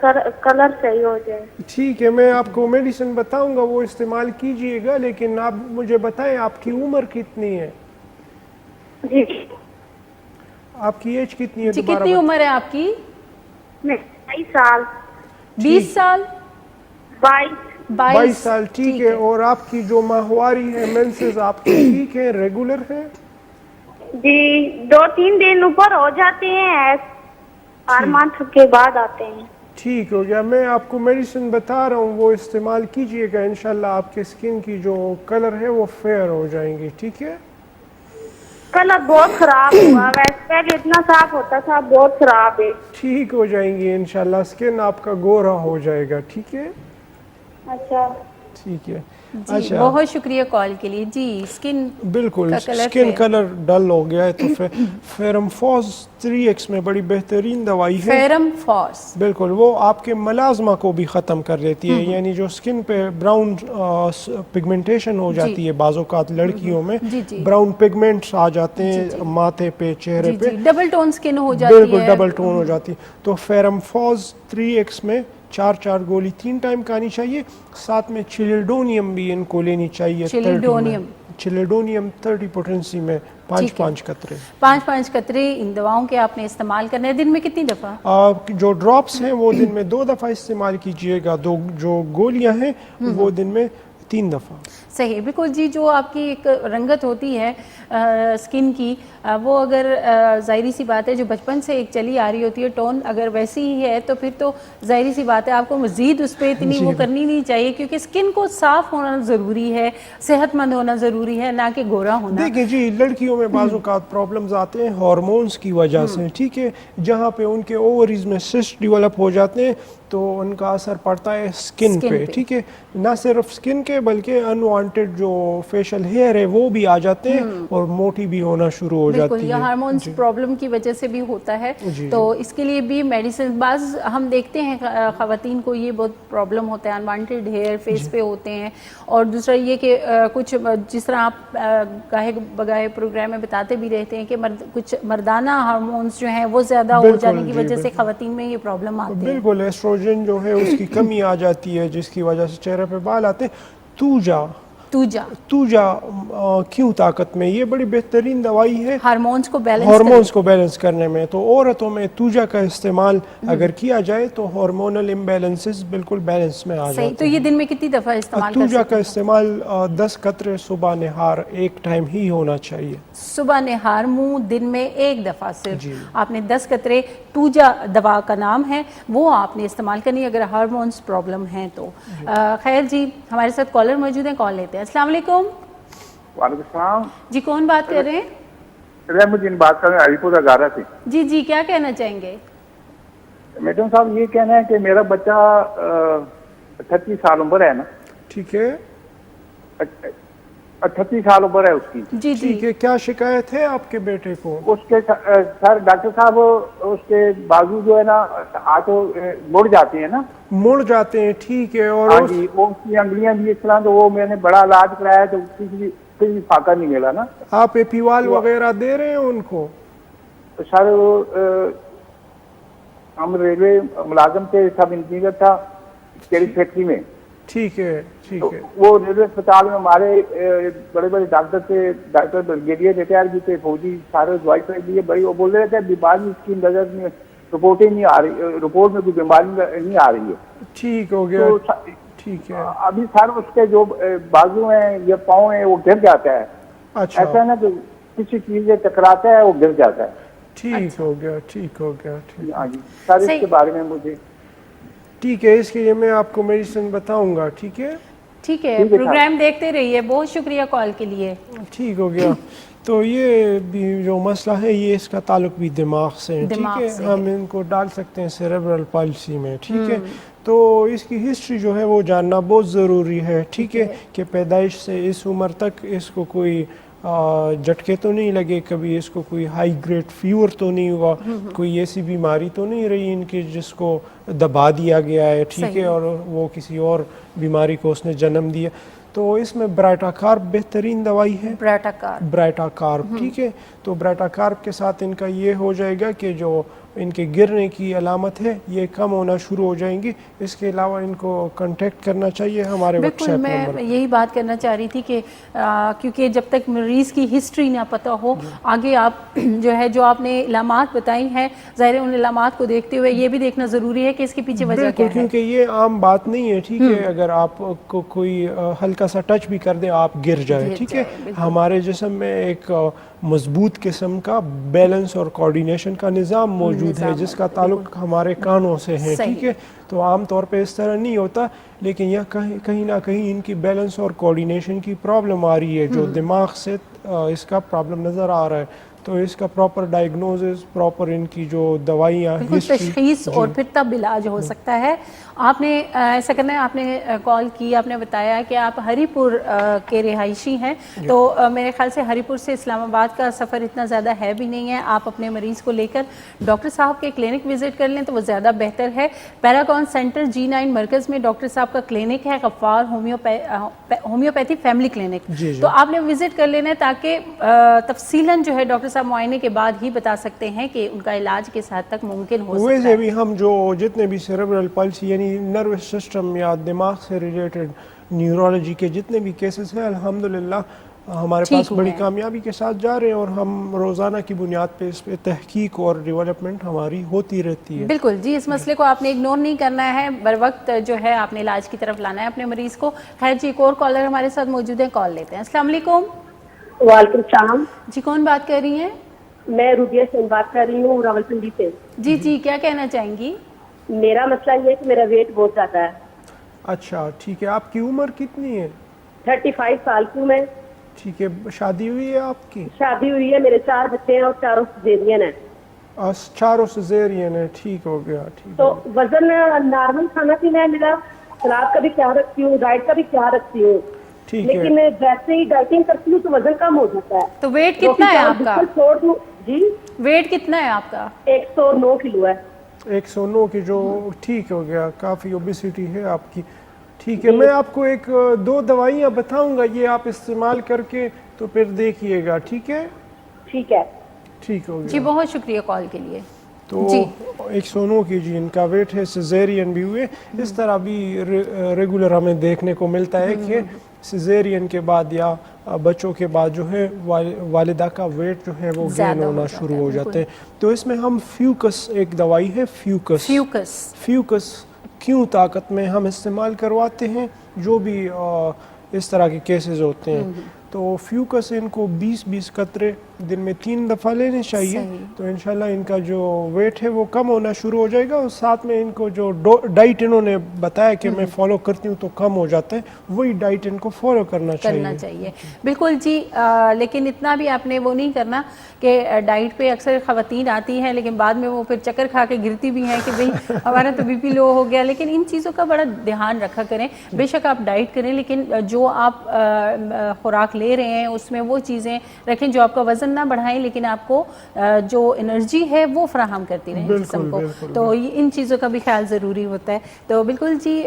کلر صحیح ہو جائے. ٹھیک ہے, میں آپ کو میڈیسن بتاؤں گا, وہ استعمال کیجئے گا, لیکن آپ مجھے بتائیں آپ کی عمر کتنی ہے؟ جی, آپ کی ایج کتنی ہے؟ جی, کتنی عمر ہے آپ کی؟ میں 22 سال. 20 سال؟ 22 سال. ٹھیک ہے, اور آپ کی جو ماہواری ہے, مینسز آپ کے ٹھیک ہے, ریگولر ہے؟ جی, 2-3 دن اوپر ہو جاتے ہیں, ہر منتھ کے بعد آتے ہیں. ٹھیک ہو گیا, میں آپ کو میڈیسن بتا رہا ہوں, وہ استعمال کیجئے گا, انشاءاللہ آپ کے سکن کی جو کلر ہے وہ فیئر ہو جائیں گی. ٹھیک ہے, کلر بہت خراب ہوا, ویسے پہلے اتنا صاف ہوتا تھا, بہت خراب ہے. ٹھیک ہو جائیں گی انشاءاللہ, سکن آپ کا گورا ہو جائے گا. ٹھیک ہے, اچھا, ٹھیک ہے. جی بہت شکریہ کال کے لیے. جی اسکن بالکل اسکن کلر ڈل ہو گیا ہے تو فیرم فوز 3x میں بڑی بہترین دوائی ہے. فیرم فوز بالکل وہ آپ کے ملازمہ کو بھی ختم کر دیتی ہے, یعنی جو اسکن پہ براؤن پگمنٹیشن ہو جاتی ہے بعض اوقات لڑکیوں میں, براؤن پگمنٹس آ جاتے ہیں ماتھے پہ چہرے پہ, ڈبل ٹون اسکن ہو جاتی ہے, بالکل ڈبل ٹون ہو جاتی ہے. تو فیرم فوز 3x میں 4 گولی 3 ٹائم کھانی چاہیے, ساتھ میں چلیڈونیم بھی ان کو لینی چاہیے. چلیڈونیم 30 پوٹنسی میں 5 قطرے 5 قطرے ان دواؤں کے آپ نے استعمال کرنے ہیں. دن میں کتنی دفعہ؟ جو ڈراپس ہیں وہ دن میں 2 دفعہ استعمال کیجئے گا, جو گولیاں ہیں وہ دن میں 3 دفعہ. صحیح بالکل جی. جو آپ کی ایک رنگت ہوتی ہے اسکن کی, وہ اگر ظاہری سی بات ہے جو بچپن سے ایک چلی آ رہی ہوتی ہے ٹون اگر ویسی ہی ہے تو پھر تو ظاہری سی بات ہے آپ کو مزید اس پہ اتنی وہ کرنی نہیں چاہیے, کیونکہ اسکن کو صاف ہونا ضروری ہے, صحت مند ہونا ضروری ہے, نہ کہ گورا ہونا. دیکھیں جی لڑکیوں میں بعض اوقات پرابلمز آتے ہیں ہارمونز کی وجہ سے, ٹھیک ہے, جہاں پہ ان کے اووریز میں سسٹ ڈیولپ ہو جاتے ہیں تو ان کا اثر پڑتا ہے اسکن پہ, ٹھیک ہے. نہ صرف اسکن کے بلکہ انوانٹیڈ جو فیشل ہیئر ہے وہ بھی آ جاتے ہیں اور موٹی بھی ہونا شروع ہو جاتی ہے. یہ ہارمونز پرابلم کی وجہ سے بھی ہوتا ہے, تو اس کے لیے بھی میڈیسن. بعض ہم دیکھتے ہیں خواتین کو یہ بہت پرابلم ہوتا ہے, انوانٹیڈ ہیئر فیس پہ ہوتے ہیں. اور دوسرا یہ کہ کچھ جس طرح آپ گاہے بگاہے پروگرام میں بتاتے بھی رہتے ہیں کہ کچھ مردانہ ہارمونز جو ہیں وہ زیادہ ہو جانے کی وجہ سے خواتین میں یہ پرابلم آتی ہے. بالکل ایسٹروجن جو ہے اس کی کمی آ جاتی ہے جس کی وجہ سے چہرے پہ بال آتے ہیں. توجا کیوں طاقت میں یہ بڑی بہترین دوائی ہے ہارمونز کو بیلنس کرنے میں. تو عورتوں میں توجا کا استعمال اگر کیا جائے تو ہارمونل امبیلنسز بالکل بیلنس میں آ جاتے ہیں. تو یہ دن میں کتنی دفعہ استعمال توجا کا استعمال 10 قطرے صبح نہار ایک ٹائم ہی ہونا چاہیے. صبح نہار منہ دن میں 1 دفعہ صرف آپ نے 10 قطرے توجا دوا کا نام ہے وہ آپ نے استعمال کرنی اگر ہارمونز پرابلم ہیں تو. خیر جی ہمارے ساتھ کالر موجود ہیں, کال لیتے ہیں. السلام علیکم. وعلیکم السلام. جی کون بات کر رہے ہیں؟ رحمدین بات کر رہے ہیں علی پور اگارہ سے. جی کیا کہنا چاہیں گے؟ میڈم صاحب یہ کہنا ہے کہ میرا بچہ 38 سال عمر ہے نا. ٹھیک ہے 38 سال عمر ہے اس کی. جی ٹھیک ہے. کیا شکایت ہے آپ کے بیٹے کو؟ اس کے سر ڈاکٹر صاحب اس کے بازو جو ہے نا ہاتھ مڑ جاتے ہیں نا. مڑ جاتے ہیں ٹھیک ہے. اور ہاں جی وہ اس کی انگلیاں بھی اس طرح, تو وہ میں نے بڑا علاج کرایا تو کسی بھی فائدہ نہیں ملا نا. آپ ایپیوال وغیرہ دے رہے ہیں ان کو؟ سر ہم ریلوے ملازم تھے, سب انجینئر تھا تیری فیکٹری میں. ٹھیک ہے وہ ریلوے اسپتال میں ہمارے بڑے بڑے ڈاکٹر تھے, ڈاکٹر بریگیڈیئر ریٹائر بھی تھے, فوجی سارے دوائی کر دیے بڑی. وہ بول رہے تھے بیماری اس کی نظر میں رپورٹیں نہیں آ رہی, رپورٹ میں کوئی بیماری نہیں آ رہی ہے. ٹھیک ہو گیا. ٹھیک ہے. ابھی سر اس کے جو بازو ہیں یا پاؤں ہیں وہ گر جاتا ہے. اچھا ایسا ہے نا کہ کسی چیز سے ٹکراتا ہے وہ گر جاتا ہے. ٹھیک ہو گیا. ہاں جی سر اس کے بارے میں مجھے ٹھیک ہے, اس کے لیے میں آپ کو میڈیسن بتاؤں گا. ٹھیک ہے پروگرام دیکھتے رہیے. بہت شکریہ کال کے لیے. ٹھیک ہو گیا. تو یہ بھی جو مسئلہ ہے یہ اس کا تعلق بھی دماغ سے ہے. ٹھیک ہے, ہم ان کو ڈال سکتے ہیں سیریبرل پالسی میں. ٹھیک ہے, تو اس کی ہسٹری جو ہے وہ جاننا بہت ضروری ہے. ٹھیک ہے, کہ پیدائش سے اس عمر تک اس کو کوئی جھٹکے تو نہیں لگے, کبھی اس کو کوئی ہائی گریڈ فیور تو نہیں ہوا, کوئی ایسی بیماری تو نہیں رہی ان کی جس کو دبا دیا گیا ہے. ٹھیک ہے, اور وہ کسی اور بیماری کو اس نے جنم دیا. تو اس میں برائٹا کارب بہترین دوائی ہے. برائٹا کارب. ٹھیک ہے, تو برائٹا کارب کے ساتھ ان کا یہ ہو جائے گا کہ جو ان کے گرنے کی علامت ہے یہ کم ہونا شروع ہو جائیں گی. اس کے علاوہ ان کو کنٹیکٹ کرنا چاہیے ہمارے واٹس ایپ نمبر. میں یہی بات کرنا چاہ رہی تھی کہ کیونکہ جب تک مریض کی ہسٹری نہ پتہ ہو آگے آپ جو آپ نے علامات بتائی ہیں, ظاہر ان علامات کو دیکھتے ہوئے یہ بھی دیکھنا ضروری ہے کہ اس کے پیچھے وجہ کیا ہے. کیونکہ یہ عام بات نہیں ہے. ٹھیک ہے, اگر آپ کو کوئی ہلکا سا ٹچ بھی کر دے آپ گر جائیں. ٹھیک ہے, ہمارے جسم میں ایک مضبوط قسم کا بیلنس اور کوارڈینیشن کا نظام موجود ہے جس کا تعلق ہمارے کانوں سے ہے. ٹھیک ہے, تو عام طور پہ اس طرح نہیں ہوتا, لیکن یہ کہیں نہ کہیں ان کی بیلنس اور کوارڈینیشن کی پرابلم آ رہی ہے جو دماغ سے اس کا پرابلم نظر آ رہا ہے. تو اس کا پراپر ڈائگنوزز, پراپر ان کی جو دوائیاں, تشخیص اور پھر تب علاج ہو سکتا ہے. آپ نے ایسا کرنا ہے, آپ نے کال کی, آپ نے بتایا کہ آپ ہری پور کے رہائشی ہیں, تو میرے خیال سے ہری پور سے اسلام آباد کا سفر اتنا زیادہ ہے بھی نہیں ہے. آپ اپنے مریض کو لے کر ڈاکٹر صاحب کے کلینک وزٹ کر لیں تو وہ زیادہ بہتر ہے. پیراگون سینٹر G9 مرکز میں ڈاکٹر صاحب کا کلینک ہے, غفار ہومیوپیتھی فیملی کلینک, تو آپ نے وزٹ کر لینا ہے تاکہ تفصیلاً جو ہے ڈاکٹر صاحب معائنے کے بعد ہی بتا سکتے ہیں کہ ان کا علاج کس حد تک ممکن ہو سکتا ہے. ویسے بھی ہم جو جتنے بھی سیریبرل پالسی یعنی نروس سسٹم یا دماغ سے ریلیٹڈ نیورولوجی کے جتنے بھی کیسز ہیں الحمدللہ ہمارے پاس بڑی کامیابی کے ساتھ جا رہے ہیں, اور ہم روزانہ کی بنیاد پہ اس پہ تحقیق اور ڈیولپمنٹ ہماری ہوتی رہتی ہے. بالکل جی, اس مسئلے کو آپ نے اگنور نہیں کرنا ہے, بر وقت جو ہے آپ نے علاج کی طرف لانا ہے اپنے مریض کو. خیر جی, ایک اور کالر ہمارے ساتھ موجود ہیں, کال لیتے ہیں. السلام علیکم. وعلیکم السلام. جی کون بات کر رہی ہیں؟ میں روبیہ سے بات کر رہی ہوں, راولپنڈی سے. جی جی, کیا کہنا چاہیں گی؟ میرا مسئلہ یہ ہے کہ میرا ویٹ بہت زیادہ ہے. اچھا ٹھیک ہے, آپ کی عمر کتنی ہے؟ 35 سال کی ہوں میں. ٹھیک ہے, شادی ہوئی ہے آپ کی؟ شادی ہوئی ہے, میرے 4 بچے ہیں اور 4 سیزیرین ہیں. 4 سیزیرین ہے, ٹھیک ہو گیا. ٹھیک تو وزن نارمل کھانا پینا ہے میرا, سلاد کا بھی خیال رکھتی ہوں, ڈائٹ کا بھی خیال رکھتی ہوں, لیکن جیسے ہی ڈائٹنگ کرتی ہوں تو وزن کم ہو جاتا ہے. تو ویٹ کتنا ہے آپ کا؟ چھوڑ دوں جی. ویٹ کتنا ہے آپ کا؟ 109 کلو ہے. 109 کی جو, ٹھیک ہو گیا, کافی اوبیسٹی ہے آپ کی. ٹھیک ہے, میں آپ کو 2 دوائیاں بتاؤں گا, یہ آپ استعمال کر کے تو پھر دیکھیے گا. ٹھیک ہے ٹھیک ہے, ٹھیک ہو گیا جی, بہت شکریہ کال کے لیے. تو 109 کی جی ان کا ویٹ ہے, سیزیرین بھی ہوئے. اس طرح بھی ریگولر ہمیں دیکھنے کو ملتا ہے کہ سیزیرین کے بعد یا بچوں کے بعد جو ہے والدہ کا ویٹ جو ہے وہ گین ہونا شروع ہو جاتے ہیں. تو اس میں ہم فیوکس, ایک دوائی ہے فیوکس کیوں طاقت میں ہم استعمال کرواتے ہیں جو بھی اس طرح کے کیسز ہوتے ہیں. تو فیوکس ان کو 20 قطرے دن میں 3 دفعہ لینے چاہیے. تو انشاءاللہ ان کا جو ویٹ ہے وہ کم ہونا شروع ہو جائے گا, اور ساتھ میں ان کو جو ڈائٹ انہوں نے بتایا کہ میں فالو کرتی ہوں تو کم ہو جاتا ہے, وہی ڈائٹ ان کو فالو کرنا چاہیے. بالکل جی, لیکن اتنا بھی آپ نے وہ نہیں کرنا کہ ڈائٹ پہ اکثر خواتین آتی ہیں لیکن بعد میں وہ پھر چکر کھا کے گرتی بھی ہیں کہ بھئی ہمارا تو بی پی لو ہو گیا. لیکن ان چیزوں کا بڑا دھیان رکھا کریں. بے شک آپ ڈائٹ کریں لیکن جو آپ خوراک لے رہے ہیں اس میں وہ چیزیں رکھیں جو آپ کا وزن نہ بڑھائیں لیکن آپ کو جو انرجی ہے وہ فراہم کرتی رہیں جسم کو. تو ان چیزوں کا بھی خیال ضروری ہوتا ہے. تو بالکل جی,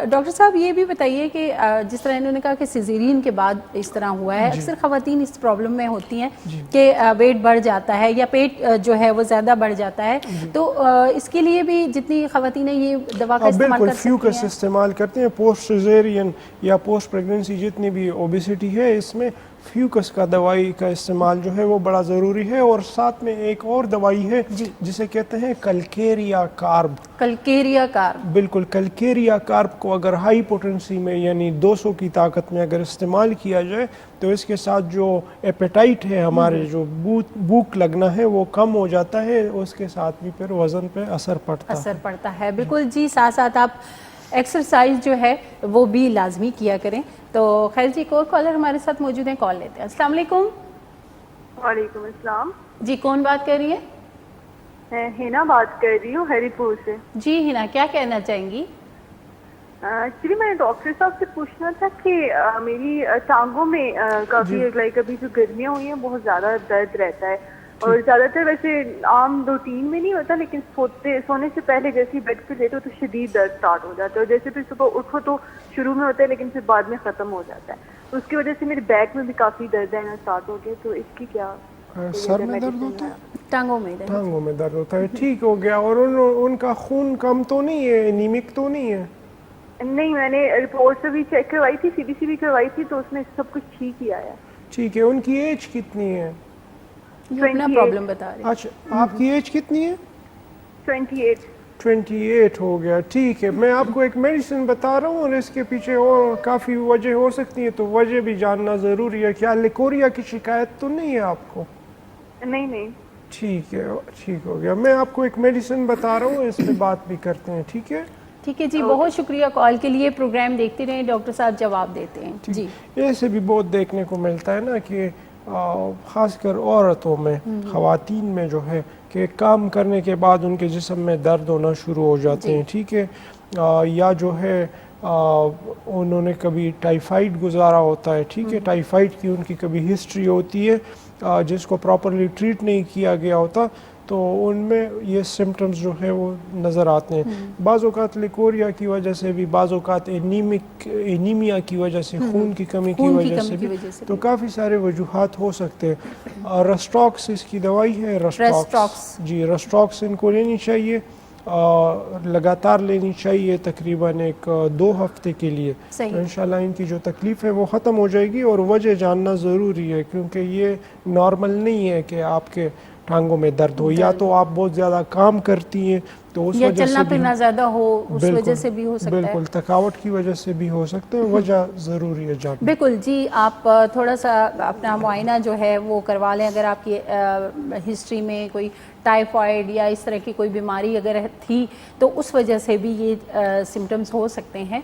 ڈاکٹر صاحب یہ بھی بتائیے کہ جس طرح انہوں نے کہا کہ سیزیرین کے بعد اس طرح ہوا ہے, اکثر خواتین اس پرابلم میں ہوتی ہیں کہ ویٹ بڑھ جاتا ہے یا پیٹ جو ہے وہ زیادہ بڑھ جاتا ہے, تو اس کے لیے بھی جتنی خواتین یہ دوا کا استعمال کر سکتی ہیں؟ فیوکس استعمال کرتے ہیں. پوسٹ سیزیرین یا پوسٹ پریگننسی جتنی بھی اوبیسٹی ہے اس میں فیوکس کا دوائی کا استعمال جو ہے وہ بڑا ضروری ہے. اور ساتھ میں ایک اور دوائی ہے جسے کہتے ہیں کلکیریا کارب. بالکل, کلکیریا کارب کو اگر ہائی پوٹنسی میں یعنی 200 کی طاقت میں اگر استعمال کیا جائے تو اس کے ساتھ جو ایپیٹائٹ ہے ہمارے, جو بھوک لگنا ہے وہ کم ہو جاتا ہے. اس کے ساتھ بھی پھر وزن پہ اثر پڑتا ہے. بالکل جی, ساتھ ساتھ آپ ایکسرسائز جو ہے وہ بھی لازمی کیا کریں. تو خیر جی, ایک اور کالر ہمارے ساتھ موجود ہیں, کال لیتے ہیں. السلام علیکم. وعلیکم السلام. جی کون بات کر رہی ہے؟ میں ہینا بات کر رہی ہوں, ہری پور سے. جی ہینا, کیا کہنا چاہیں گی؟ ایکچولی میں ڈاکٹر صاحب سے پوچھنا تھا کہ میری ٹانگوں میں کافی لائک ابھی جو گرمیاں ہوئی ہیں بہت زیادہ درد رہتا ہے, اور زیادہ تر ویسے عام روٹین میں نہیں ہوتا لیکن سونے سے پہلے جیسے ہی بیڈ پہ لیٹو تو شدید درد اسٹارٹ ہو جاتا ہے, اور جیسے پھر صبح اٹھو تو شروع میں ہوتا ہے لیکن پھر بعد میں ختم ہو جاتا ہے. تو اس کی وجہ سے میرے بیک میں بھی کافی درد آنا اسٹارٹ ہو گیا. تو اس کی کیا سر میں درد ہوتا ہے؟ ٹانگوں میں درد ہوتا ہے. ٹھیک ہو گیا. اور ان کا خون کم تو نہیں ہے, انیمک تو نہیں ہے؟ نہیں, میں نے رپورٹ بھی چیک کروائی تھی, سی بی سی بھی کروائی تھی, تو اس میں سب کچھ ٹھیک ہی آیا. ٹھیک ہے. ان کی ایج کتنی ہے؟ اپنا پرابلم بتا رہے. اچھا, آپ کی ایج کتنی ہے؟ 28 ہو گیا. ٹھیک ہے, میں آپ کو ایک میڈیسن بتا رہا ہوں اور اس کے پیچھے اور کافی وجہ ہو سکتی ہے, تو وجہ بھی جاننا ضروری ہے. کیا لیکوریا کی شکایت تو نہیں ہے آپ کو؟ نہیں. ٹھیک ہے, ٹھیک ہو گیا. میں آپ کو ایک میڈیسن بتا رہا ہوں, اس پہ بات بھی کرتے ہیں. ٹھیک ہے جی, بہت شکریہ کال کے لیے. پروگرام دیکھتے رہیں, ڈاکٹر صاحب جواب دیتے ہیں. جی, ایسے بھی بہت دیکھنے کو ملتا ہے نا کہ خاص کر عورتوں میں, خواتین میں جو ہے کہ کام کرنے کے بعد ان کے جسم میں درد ہونا شروع ہو جاتے ہیں. ٹھیک ہے, یا جو ہے انہوں نے کبھی ٹائیفائڈ گزارا ہوتا ہے, ٹھیک ہے, ٹائیفائڈ کی ان کی کبھی ہسٹری ہوتی ہے جس کو پراپرلی ٹریٹ نہیں کیا گیا ہوتا, تو ان میں یہ سمٹمز جو ہے وہ نظر آتے ہیں. بعض اوقات لیکوریا کی وجہ سے بھی, بعض اوقات اینیمیا کی وجہ سے, خون کی کمی کی وجہ سے بھی, تو کافی سارے وجوہات ہو سکتے ہیں. رسٹاکس اس کی دوائی ہے, رسٹاکس, جی رسٹاکس ان کو لینی چاہیے, لگاتار لینی چاہیے تقریباً 1-2 ہفتے کے لیے. انشاءاللہ ان کی جو تکلیف ہے وہ ختم ہو جائے گی. اور وجہ جاننا ضروری ہے کیونکہ یہ نارمل نہیں ہے کہ آپ کے ٹانگوں میں درد ہو, یا تو آپ بہت زیادہ کام کرتی ہیں تو اس وجہ سے, چلنا پھرنا زیادہ ہو اس وجہ سے بھی ہو سکتا ہے, بالکل تھکاوٹ کی وجہ سے بھی ہو سکتا ہے. وجہ ضروری ہے جاننا. بالکل جی. آپ تھوڑا سا اپنا معائنہ جو ہے وہ کروا لیں. اگر آپ کی ہسٹری میں کوئی ٹائیفائڈ یا اس طرح کی کوئی بیماری اگر تھی تو اس وجہ سے بھی یہ سمٹمز ہو سکتے ہیں.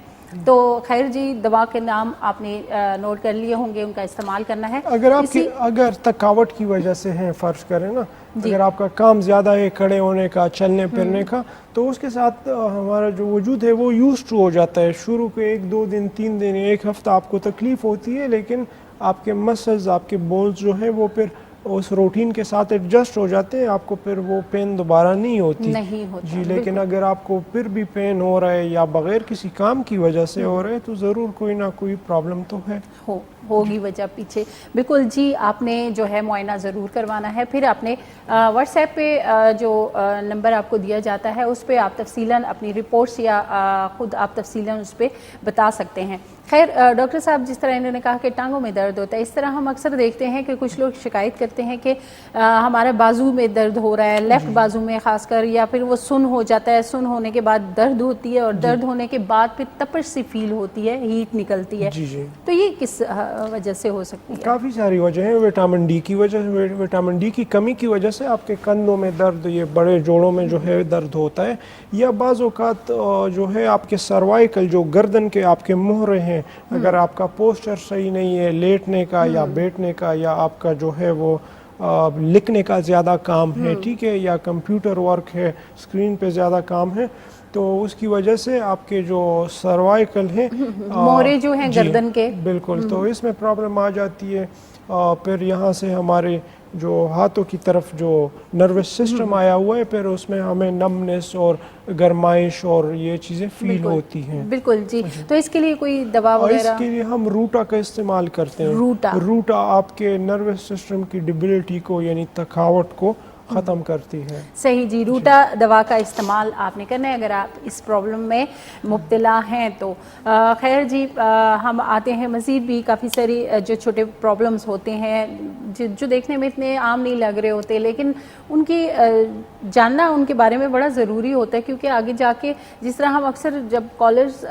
تو خیر جی, دوا کے نام آپ نے نوٹ کر لیے ہوں گے, ان کا استعمال کرنا ہے. اگر تھکاوٹ کی وجہ سے ہیں, فرض کریں نا, اگر آپ کا کام زیادہ ہے کھڑے ہونے کا, چلنے پھرنے کا, تو اس کے ساتھ ہمارا جو وجود ہے وہ یوزڈ ہو جاتا ہے. شروع کے 1-2 دن, 3 دن, 1 ہفتہ آپ کو تکلیف ہوتی ہے, لیکن آپ کے مسلز, آپ کے بونز جو ہیں وہ پھر اس روٹین کے ساتھ ایڈجسٹ ہو جاتے ہیں, آپ کو پھر وہ پین دوبارہ نہیں ہوتی. جی, لیکن اگر آپ کو پھر بھی پین ہو رہا ہے یا بغیر کسی کام کی وجہ سے ہو رہا ہے تو ضرور کوئی نہ کوئی پرابلم تو ہے, ہوگی وجہ پیچھے. بالکل جی, آپ نے جو ہے معائنہ ضرور کروانا ہے. پھر آپ نے واٹس ایپ پہ جو نمبر آپ کو دیا جاتا ہے اس پہ آپ تفصیلاً اپنی رپورٹس یا خود آپ تفصیلاً اس پہ بتا سکتے ہیں. خیر ڈاکٹر صاحب, جس طرح انہوں نے کہا کہ ٹانگوں میں درد ہوتا ہے, اس طرح ہم اکثر دیکھتے ہیں کہ کچھ لوگ شکایت کرتے ہیں کہ ہمارے بازو میں درد ہو رہا ہے, لیفٹ بازو میں خاص کر, یا پھر وہ سن ہو جاتا ہے, سن ہونے کے بعد درد ہوتی ہے, اور درد ہونے کے بعد پھر تپش سی فیل ہوتی ہے, ہیٹ نکلتی ہے. تو یہ کس وجہ سے ہو سکتی ہے؟ کافی ساری وجہ ہیں. وٹامن ڈی کی وجہ سے, وٹامن ڈی کی کمی کی وجہ سے آپ کے کندھوں میں درد, یہ بڑے جوڑوں میں جو ہے درد ہوتا ہے. یا بعض اوقات جو ہے آپ کے سروائیکل, جو گردن کے آپ کے مہرے ہیں, اگر آپ کا پوسچر صحیح نہیں ہے لیٹنے کا یا بیٹھنے کا, یا آپ کا جو ہے وہ لکھنے کا زیادہ کام ہے, ٹھیک ہے, یا کمپیوٹر ورک ہے, اسکرین پہ زیادہ کام ہے, تو اس کی وجہ سے آپ کے جو سروائیکل ہیں, مہرے جو ہیں گردن کے, بالکل, تو اس میں پرابلم آ جاتی ہے. پھر یہاں سے ہمارے جو ہاتھوں کی طرف جو نروس سسٹم آیا ہوا ہے, پھر اس میں ہمیں نمنس اور گرمائش اور یہ چیزیں فیل ہوتی ہیں. بالکل جی. تو اس کے لیے کوئی دوا وغیرہ؟ اس کے لیے ہم روٹا کا استعمال کرتے ہیں. روٹا آپ کے نروس سسٹم کی ڈیبلٹی کو, یعنی تھکاوٹ کو ختم کرتی ہے. صحیح جی. روٹا دوا کا استعمال آپ نے کرنا ہے اگر آپ اس پرابلم میں مبتلا ہیں تو. خیر جی, ہم آتے ہیں مزید بھی کافی ساری جو چھوٹے پرابلمز ہوتے ہیں جو دیکھنے میں اتنے عام نہیں لگ رہے ہوتے, لیکن ان کی جاننا ان کے بارے میں بڑا ضروری ہوتا ہے, کیونکہ آگے جا کے جس طرح ہم اکثر جب کالرز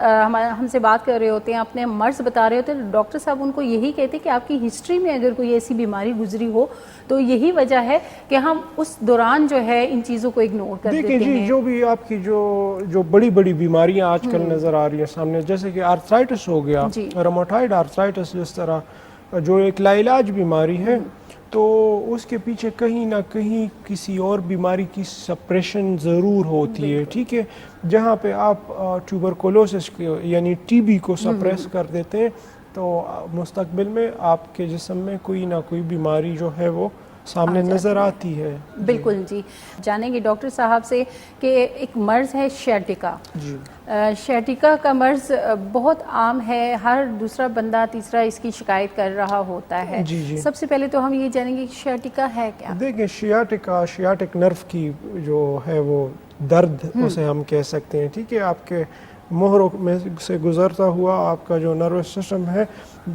ہم سے بات کر رہے ہوتے ہیں, اپنے مرض بتا رہے ہوتے ہیں, ڈاکٹر صاحب ان کو یہی کہتے ہیں کہ آپ کی ہسٹری میں اگر کوئی ایسی بیماری گزری ہو تو یہی وجہ ہے کہ ہم اس دوران جو ہے ان چیزوں کو اگنور کر دیتے ہیں. دیکھیں جی, جو بھی آپ کی جو بڑی بڑی بیماریاں آج کل نظر آ رہی ہیں سامنے, جیسے کہ آرتھرائٹس ہو گیا, روماٹائڈ آرتھرائٹس, جس طرح جو ایک لاعلاج بیماری ہے, تو اس کے پیچھے کہیں نہ کہیں کسی اور بیماری کی سپریشن ضرور ہوتی ہے, ٹھیک ہے. جہاں پہ آپ ٹیوبرکلوسس یعنی ٹی بی کو سپریس کر دیتے ہیں, تو مستقبل میں آپ کے جسم میں کوئی نہ کوئی بیماری جو ہے وہ سامنے نظر آتی ہے. بالکل جی. جانیں گے ڈاکٹر صاحب سے کہ ایک مرض ہے شیاٹیکا. شیاٹیکا کا مرض بہت عام ہے, ہر دوسرا بندہ تیسرا اس کی شکایت کر رہا ہوتا ہے. سب سے پہلے تو ہم یہ جانیں گے کہ شیاٹیکا ہے کیا؟ دیکھیں, شیاٹک نرو کی جو ہے وہ درد اسے ہم کہہ سکتے ہیں, ٹھیک ہے. آپ کے مہروں میں سے گزرتا ہوا آپ کا جو نروس سسٹم ہے,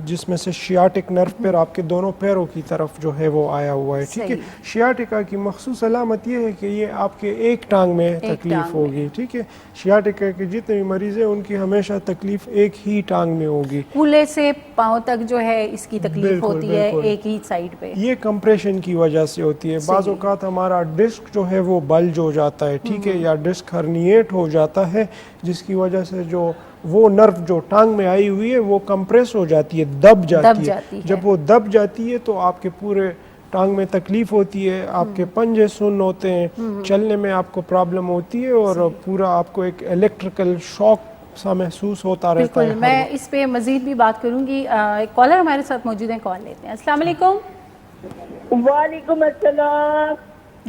جس میں سے شیاٹک نرو پھر آپ کے دونوں پیروں کی طرف جو ہے وہ آیا ہوا ہے, ٹھیک ہے. شیاٹیکا کی مخصوص علامت یہ ہے کہ یہ آپ کے ایک ٹانگ میں تکلیف ہوگی, ٹھیک ہے. شیاٹیکا کے جتنے بھی مریض ہیں ان کی ہمیشہ تکلیف ایک ہی ٹانگ میں ہوگی, کولے سے پاؤں تک جو ہے اس کی تکلیف ہوتی ہے ایک ہی سائیڈ پہ. یہ کمپریشن کی وجہ سے ہوتی ہے. بعض اوقات ہمارا ڈسک جو ہے وہ بلج ہو جاتا ہے, ٹھیک ہے, یا ڈسک ہرنیٹ ہو جاتا ہے, جس کی وجہ سے جو وہ نرو جو ٹانگ میں آئی ہوئی ہے وہ کمپریس ہو جاتی ہے, دب جاتی ہے. جب وہ دب جاتی ہے تو آپ کے پورے ٹانگ میں تکلیف ہوتی ہے, آپ کے پنجے سن ہوتے ہیں, چلنے میں آپ کو پرابلم ہوتی ہے, اور پورا آپ کو ایک الیکٹریکل شاک سا محسوس ہوتا رہتا ہے. بالکل, میں اس پہ مزید بھی بات کروں گی. ایک کالر ہمارے ساتھ موجود ہیں, کال لیتے ہیں. السلام علیکم. وعلیکم السلام.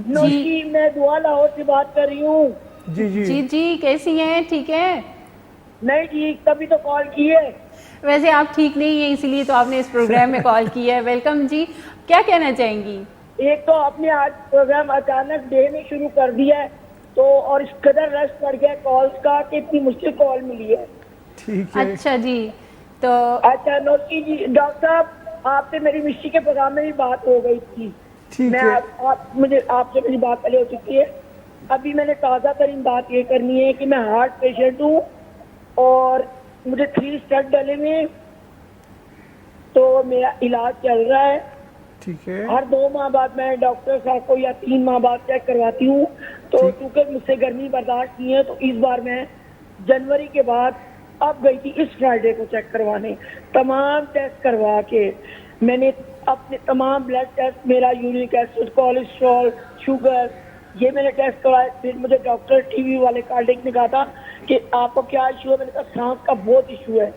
نوشی, میں دعا لاہور سے بات کر رہی ہوں. جی جی جی جی, کیسی ہیں؟ ٹھیک ہیں؟ نہیں جی, تبھی تو کال کی ہے. ویسے آپ ٹھیک نہیں ہیں, اسی لیے تو آپ نے اس پروگرام میں کال کی ہے. ویلکم جی, کیا کہنا چاہیں گی؟ ایک تو آپ نے آج پروگرام اچانک ڈے میں شروع کر دیا ہے, تو اور اس قدر رش پڑ گیا کالز کا کہ اتنی مشکل کال ملی ہے. ٹھیک ہے. اچھا جی, تو اچھا نوشی جی, ڈاکٹر صاحب آپ سے میری مشی کے پروگرام میں بھی بات ہو گئی تھی. ٹھیک میں ہے. آپ سے میری بات پہلے ہو چکی ہے. ابھی میں نے تازہ ترین بات یہ کرنی ہے کہ میں ہارٹ پیشنٹ ہوں اور مجھے 3 اسٹنٹ ڈلے ہوئے, تو میرا علاج چل رہا ہے. ٹھیک ہے. ہر 2 ماہ بعد میں ڈاکٹر صاحب کو یا 3 ماہ بعد چیک کرواتی ہوں. تو چونکہ مجھ سے گرمی برداشت نہیں ہے, تو اس بار میں جنوری کے بعد اب گئی تھی اس فرائیڈے کو چیک کروانے. تمام ٹیسٹ کروا کے میں نے اپنے تمام بلڈ ٹیسٹ, میرا یورک ایسڈ, کولیسٹرول, شوگر, یہ میں نے ٹیسٹ کروائے. پھر مجھے ڈاکٹر ٹی وی والے کارڈک نے کہا تھا کہ آپ کو کیا ایشو ہے. میں نے کہا سانس کا بہت ایشو ہے,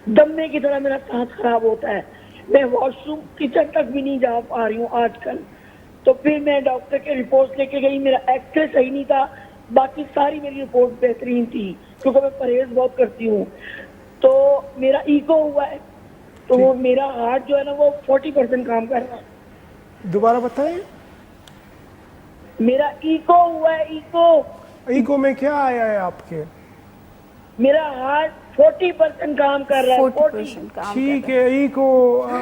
دمے کی طرح میرا سانس خراب ہوتا ہے, میں واش روم کچن تک بھی نہیں جا پا رہی ہوں آج کل. تو پھر میں ڈاکٹر کے رپورٹ لے کے گئی, میرا ایکس رے صحیح نہیں تھا, باقی ساری میری رپورٹ بہترین تھی کیونکہ میں پرہیز بہت کرتی ہوں. تو میرا ایکو ہوا ہے, تو میرا ہارٹ جو ہے نا وہ 40% کام کر رہا ہے. دوبارہ بتائیں. میرا ایکو ہوا ہے. ایکو میں کیا آیا ہے آپ کے؟ میرا ہارٹ 40% کام کر رہا ہے. 40% کام. ٹھیک ہے. ایکو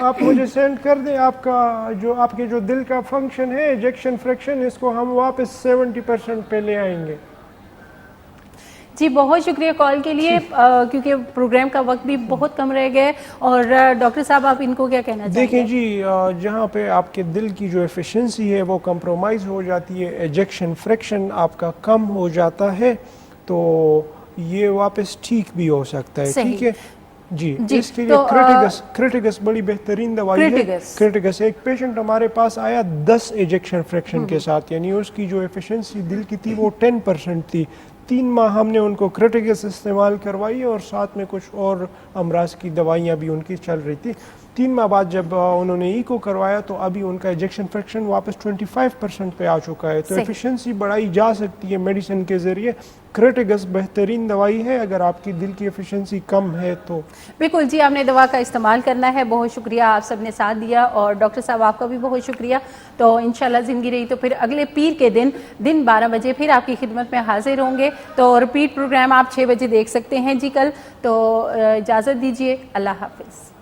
آپ مجھے سینڈ کر دیں. آپ کا جو آپ کے جو دل کا فنکشن ہے, ایجیکشن فریکشن, اس کو ہم واپس 70% پہ لے آئیں گے. جی بہت شکریہ کال کے لیے, کیونکہ پروگرام کا وقت بھی بہت کم رہ گیا ہے. اور ڈاکٹر صاحب آپ ان کو کیا کہنا چاہیں گے؟ دیکھیں جی, جہاں پہ آپ کے دل کی جو ایفیشنسی ہے وہ کمپرومائز ہو جاتی ہے, ایجیکشن فریکشن آپ کا کم ہو جاتا ہے, تو یہ واپس ٹھیک بھی ہو سکتا ہے. ٹھیک ہے جی. اس کے لیے کریٹیگس بڑی بہترین دوائی ہے. کریٹیگس, ایک پیشنٹ ہمارے پاس آیا 10 ایجیکشن فریکشن کے ساتھ, یعنی اس کی جو ایفیشنسی دل کی تھی وہ 10% تھی. 3 ماہ ہم نے ان کو کریٹیگس استعمال کروائی, اور ساتھ میں کچھ اور امراض کی دوائیاں بھی ان کی چل رہی تھی. 3 ماہ بعد جب انہوں نے ایکو کروایا تو ابھی ان کا ایجیکشن فریکشن واپس 25% پہ آ چکا ہے. تو ایفیشنسی بڑھائی جا سکتی ہے میڈیسن کے ذریعے. کریٹیگس بہترین دوائی ہے اگر آپ کی دل کی ایفیشنسی کم ہے تو. بالکل جی, آپ نے دوا کا استعمال کرنا ہے. بہت شکریہ, آپ سب نے ساتھ دیا, اور ڈاکٹر صاحب آپ کا بھی بہت شکریہ. تو انشاءاللہ زندگی رہی تو پھر اگلے پیر کے دن 12 بجے پھر آپ کی خدمت میں حاضر ہوں گے. تو رپیٹ پروگرام آپ 6 بجے دیکھ سکتے ہیں جی کل. تو اجازت دیجیے, اللہ حافظ.